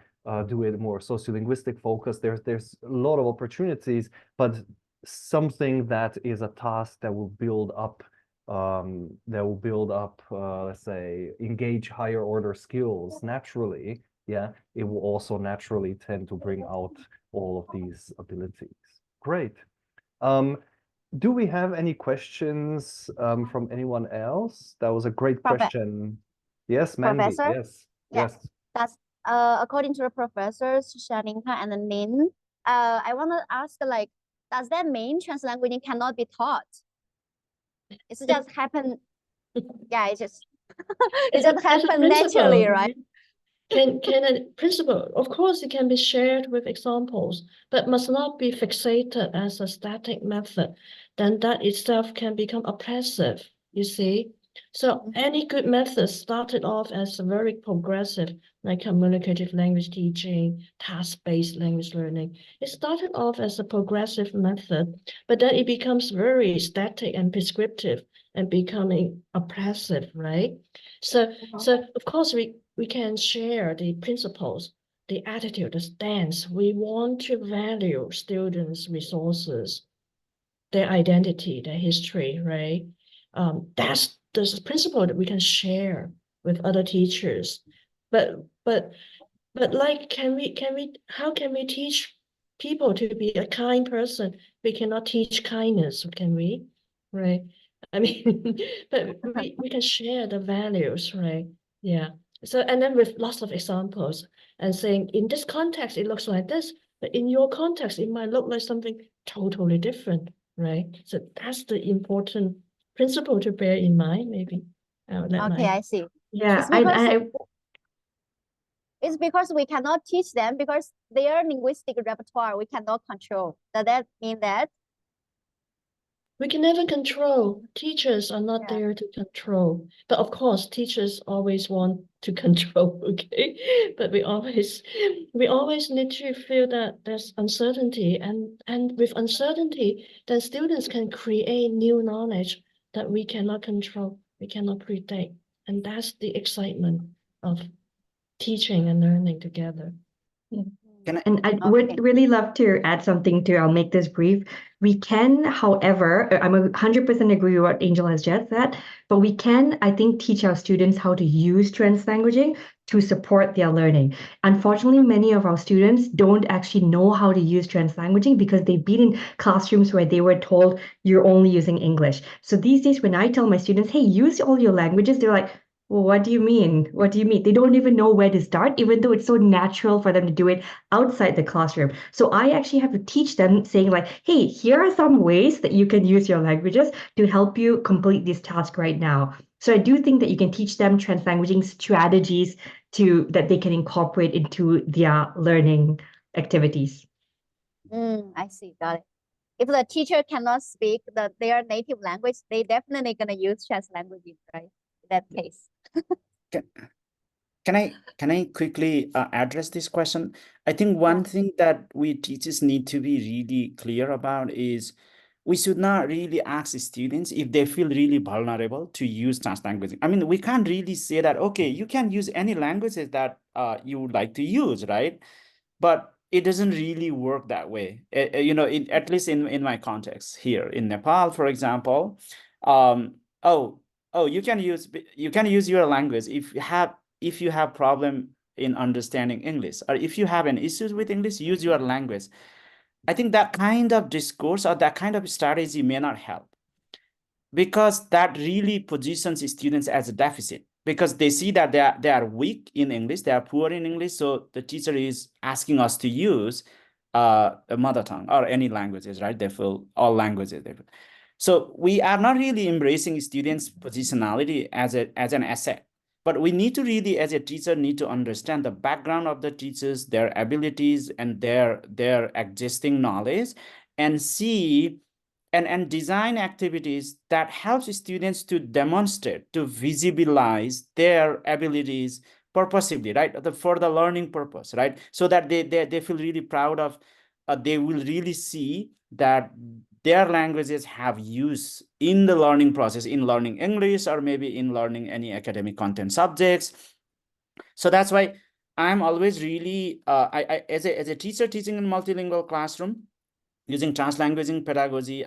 do it more sociolinguistic focus? There's a lot of opportunities, but something that is a task that will build up, let's say, engage higher order skills naturally, yeah, it will also naturally tend to bring out all of these abilities. Great. Do we have any questions from anyone else? That was a great question. Yes, Mandy. Professor? Yes. Yeah. Yes. That's according to the professors Shakina and Lin. I want to ask, does that mean translanguaging cannot be taught? It's just happen. Yeah, it just happen naturally, right? can a principle, of course, it can be shared with examples, but must not be fixated as a static method. Then that itself can become oppressive, you see. So any good method started off as a very progressive, like communicative language teaching, task-based language learning. It started off as a progressive method, but then it becomes very static and prescriptive and becoming oppressive, right? So of course we can share the principles, the attitude, the stance. We want to value students' resources, their identity, their history, right? That's the principle that we can share with other teachers. But like, how can we teach people to be a kind person? We cannot teach kindness, can we? Right? I mean, but we can share the values, right? Yeah. So, and then with lots of examples and saying, in this context, it looks like this, but in your context, it might look like something totally different, right? So that's the important principle to bear in mind, maybe. Okay, I see. Yeah, It's because we cannot teach them because their linguistic repertoire we cannot control. Does that mean that? We can never control. Teachers are not there to control. But of course, teachers always want to control, okay? But we always need to feel that there's uncertainty. And with uncertainty, then students can create new knowledge that we cannot control, we cannot predict. And that's the excitement of teaching and learning together. Yeah. And I would really love to add something to, I'll make this brief. We can, however, I'm 100% agree with what Angel has just said, but we can, I think, teach our students how to use translanguaging to support their learning. Unfortunately, many of our students don't actually know how to use translanguaging because they've been in classrooms where they were told you're only using English. So these days, when I tell my students, hey, use all your languages, they're like, well, what do you mean? What do you mean? They don't even know where to start, even though it's so natural for them to do it outside the classroom. So I actually have to teach them saying like, hey, here are some ways that you can use your languages to help you complete this task right now. So I do think that you can teach them translanguaging strategies that they can incorporate into their learning activities. I see, got it. If the teacher cannot speak their native language, they definitely gonna use translanguaging, right? In that case. Can I quickly address this question? I think one thing that we teachers need to be really clear about is we should not really ask students if they feel really vulnerable to use translanguaging. I mean, we can't really say that, okay, you can use any languages that you would like to use, right? But it doesn't really work that way. You know, at least in my context here in Nepal, for example, you can use your language if you have problem in understanding English, or if you have an issues with English, use your language. I think that kind of discourse or that kind of strategy may not help, because that really positions students as a deficit, because they see that they are weak in English, they are poor in English, so the teacher is asking us to use a mother tongue or any languages, right? They feel all languages. So we are not really embracing students' positionality as an asset. But we need to really, as a teacher, need to understand the background of the teachers, their abilities, and their existing knowledge, and see and design activities that helps students to demonstrate, to visibilize their abilities purposively, right? For the learning purpose, right? So that they feel really proud of, they will really see that their languages have use in the learning process, in learning English, or maybe in learning any academic content subjects. So that's why I'm always really, I as a teacher teaching in multilingual classroom, using translanguaging pedagogy,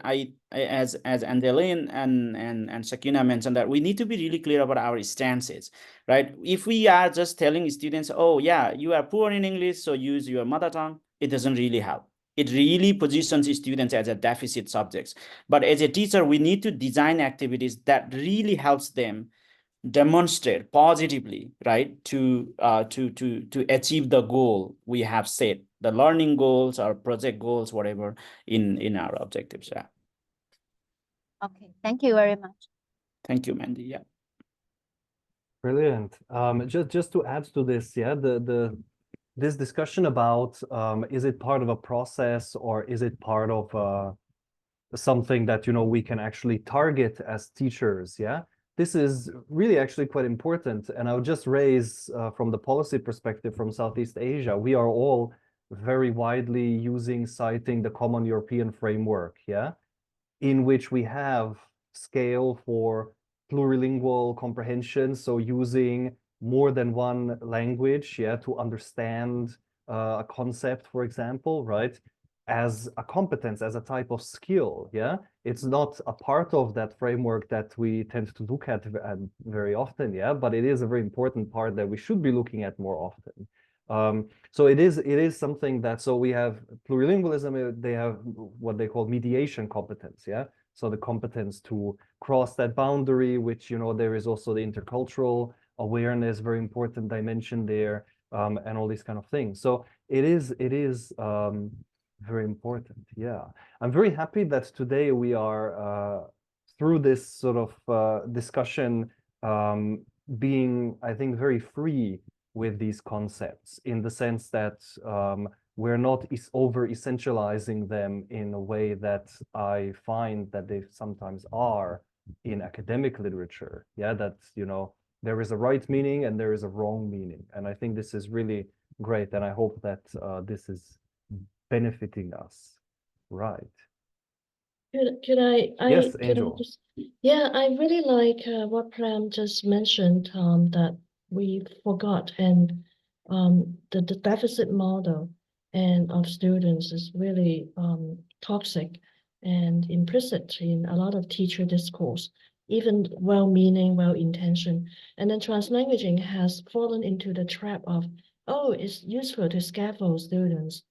as Angel Lin and Shakina mentioned, that we need to be really clear about our stances, right? If we are just telling students, oh yeah, you are poor in English, so use your mother tongue, it doesn't really help. It really positions students as a deficit subjects. But as a teacher, we need to design activities that really helps them demonstrate positively, right, to achieve the goal we have set, the learning goals or project goals, whatever, in our objectives. Yeah. Okay, thank you very much. Thank you, Mandy. Yeah. Brilliant. Just to add to this, yeah, this discussion about is it part of a process or is it part of something that, you know, we can actually target as teachers, yeah? This is really actually quite important. And I'll just raise from the policy perspective from Southeast Asia, we are all very widely citing the Common European Framework, yeah? In which we have scale for plurilingual comprehension, so using more than one language, yeah, to understand a concept, for example, right, as a competence, as a type of skill, yeah. It's not a part of that framework that we tend to look at very often, yeah, but it is a very important part that we should be looking at more often. So it is something that, so we have plurilingualism, they have what they call mediation competence, yeah? So the competence to cross that boundary, which, you know, there is also the intercultural awareness, very important dimension there, and all these kind of things. So it is very important, yeah. I'm very happy that today we are, through this sort of discussion, being, I think, very free with these concepts, in the sense that we're not over essentializing them in a way that I find that they sometimes are in academic literature. Yeah, that, you know, there is a right meaning and there is a wrong meaning. And I think this is really great. And I hope that this is benefiting us. Right. Could I Yes, could I Angel. just, yeah, I really like what Prem just mentioned, that we forgot, and the deficit model and of students is really toxic and implicit in a lot of teacher discourse, even well-meaning, well-intentioned. And then translanguaging has fallen into the trap of, oh, it's useful to scaffold students.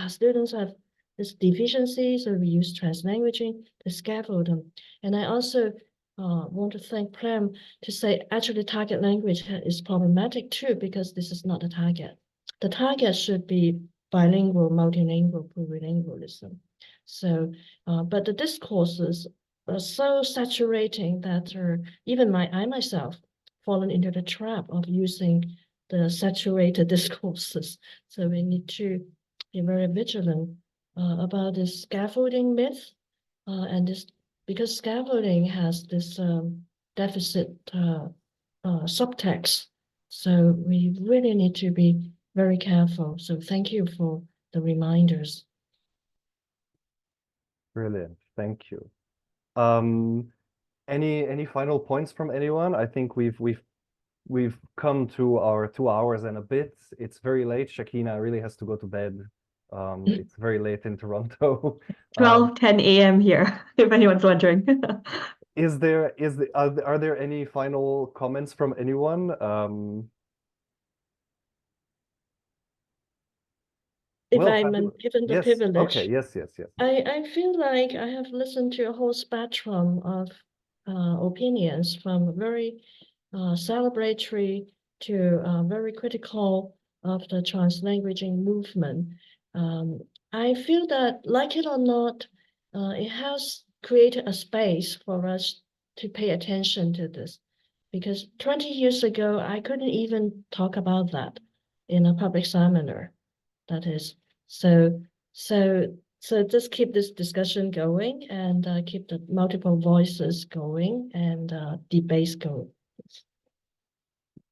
Students have this deficiency, so we use translanguaging to scaffold them. And I also want to thank Prem to say actually target language is problematic too, because this is not the target. The target should be bilingual, multilingual, plurilingualism. So, but the discourses are so saturating that even I myself fallen into the trap of using the saturated discourses. So we need to be very vigilant about this scaffolding myth, and this, because scaffolding has this deficit subtext. So we really need to be very careful. So thank you for the reminders. Brilliant. Thank you. Any final points from anyone? I think we've come to our 2 hours and a bit. It's very late. Shakina really has to go to bed. It's very late in Toronto. 12:10 a.m. here, if anyone's wondering. Are there any final comments from anyone? If Well, I'm given the yes. privilege. Okay, yes. I feel like I have listened to a whole spectrum of opinions, from very celebratory to very critical of the translanguaging movement. I feel that, like it or not, it has created a space for us to pay attention to this. Because 20 years ago, I couldn't even talk about that in a public seminar. That is, so just keep this discussion going, and keep the multiple voices going, and debates going.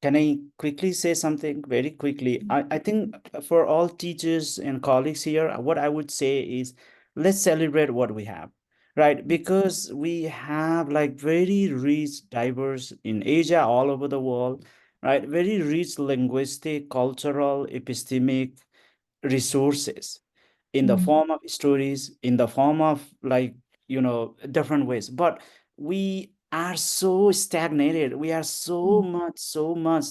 Can I quickly say something very quickly? I think for all teachers and colleagues here, what I would say is, let's celebrate what we have, right? Because we have like very rich, diverse in Asia, all over the world, right? Very rich linguistic, cultural, epistemic resources in the form of stories, in the form of like, different ways. But we are so stagnated. We are so much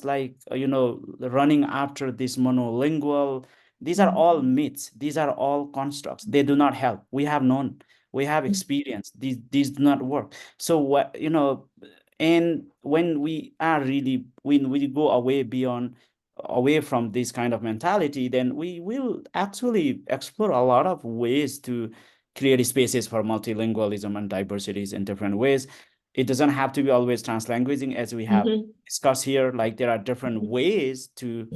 like, running after this monolingual. These are all myths. These are all constructs. They do not help. We have known, we have experienced. These do not work. So what, and when we go away from this kind of mentality, then we will actually explore a lot of ways to create spaces for multilingualism and diversities in different ways. it doesn't have to be always translanguaging, as we have Mhm. discussed here. Like there are different ways to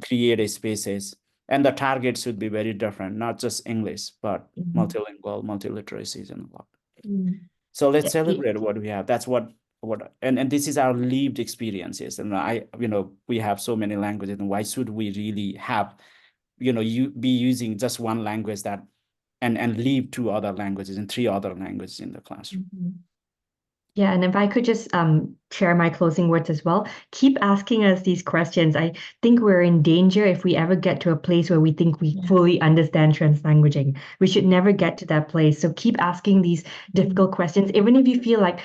create a spaces, and the target should be very different, not just English, but multilingual, multiliteracies, and a lot. So let's celebrate what we have. That's what and this is our lived experiences. And we have so many languages, and why should we really have, you be using just one language that and leave 2 other languages and 3 other languages in the classroom? Yeah, and if I could just share my closing words as well. Keep asking us these questions. I think we're in danger if we ever get to a place where we think we fully understand translanguaging. We should never get to that place. So keep asking these difficult questions, even if you feel like,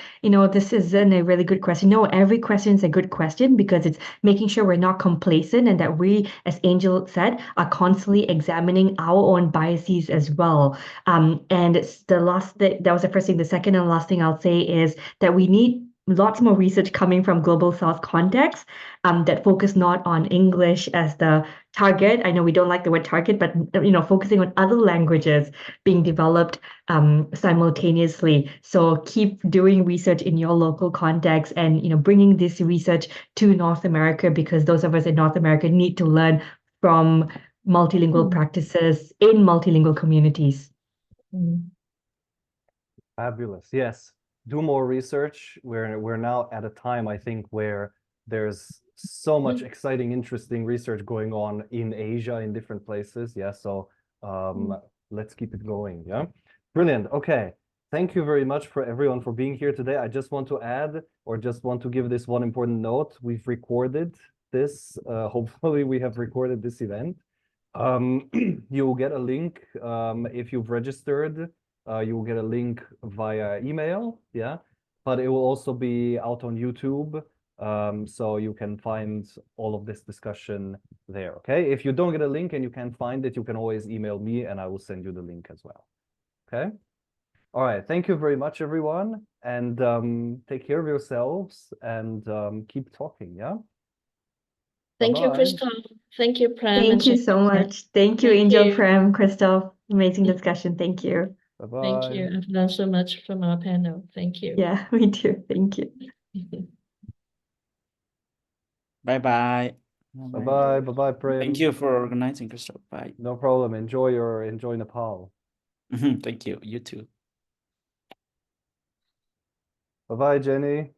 this isn't a really good question. No, every question is a good question because it's making sure we're not complacent and that we, as Angel said, are constantly examining our own biases as well. And it's that was the first thing. The second and last thing I'll say is that we need lots more research coming from Global South context that focus not on English as the target. I know we don't like the word target, but focusing on other languages being developed simultaneously. So keep doing research in your local context and bringing this research to North America, because those of us in North America need to learn from multilingual practices in multilingual communities. Fabulous. Yes. Do more research. We're now at a time, I think, where there's so much exciting, interesting research going on in Asia, in different places. Yeah. So let's keep it going. Yeah. Brilliant. Okay. Thank you very much for everyone for being here today. I just want to add, or just want to give this one important note. We've recorded this. Hopefully we have recorded this event. You'll get a link if you've registered. You will get a link via email, yeah, but it will also be out on YouTube, so you can find all of this discussion there, okay? If you don't get a link and you can't find it, you can always email me and I will send you the link as well, okay? All right, thank you very much, everyone, and take care of yourselves and keep talking, yeah? Thank you, Bye-bye. Kristof. Thank you, Prem. Thank you so much. Thank you, Thank Angel, you. Prem, Kristof. Amazing discussion. Thank you. Bye-bye. Thank you. I've learned so much from our panel. Thank you. Yeah, me too. Thank you. Bye-bye. Bye-bye. Bye-bye, Prem. Thank you for organizing, Kristof. Bye. No problem. Enjoy Nepal. Thank you. You too. Bye-bye, Jenny.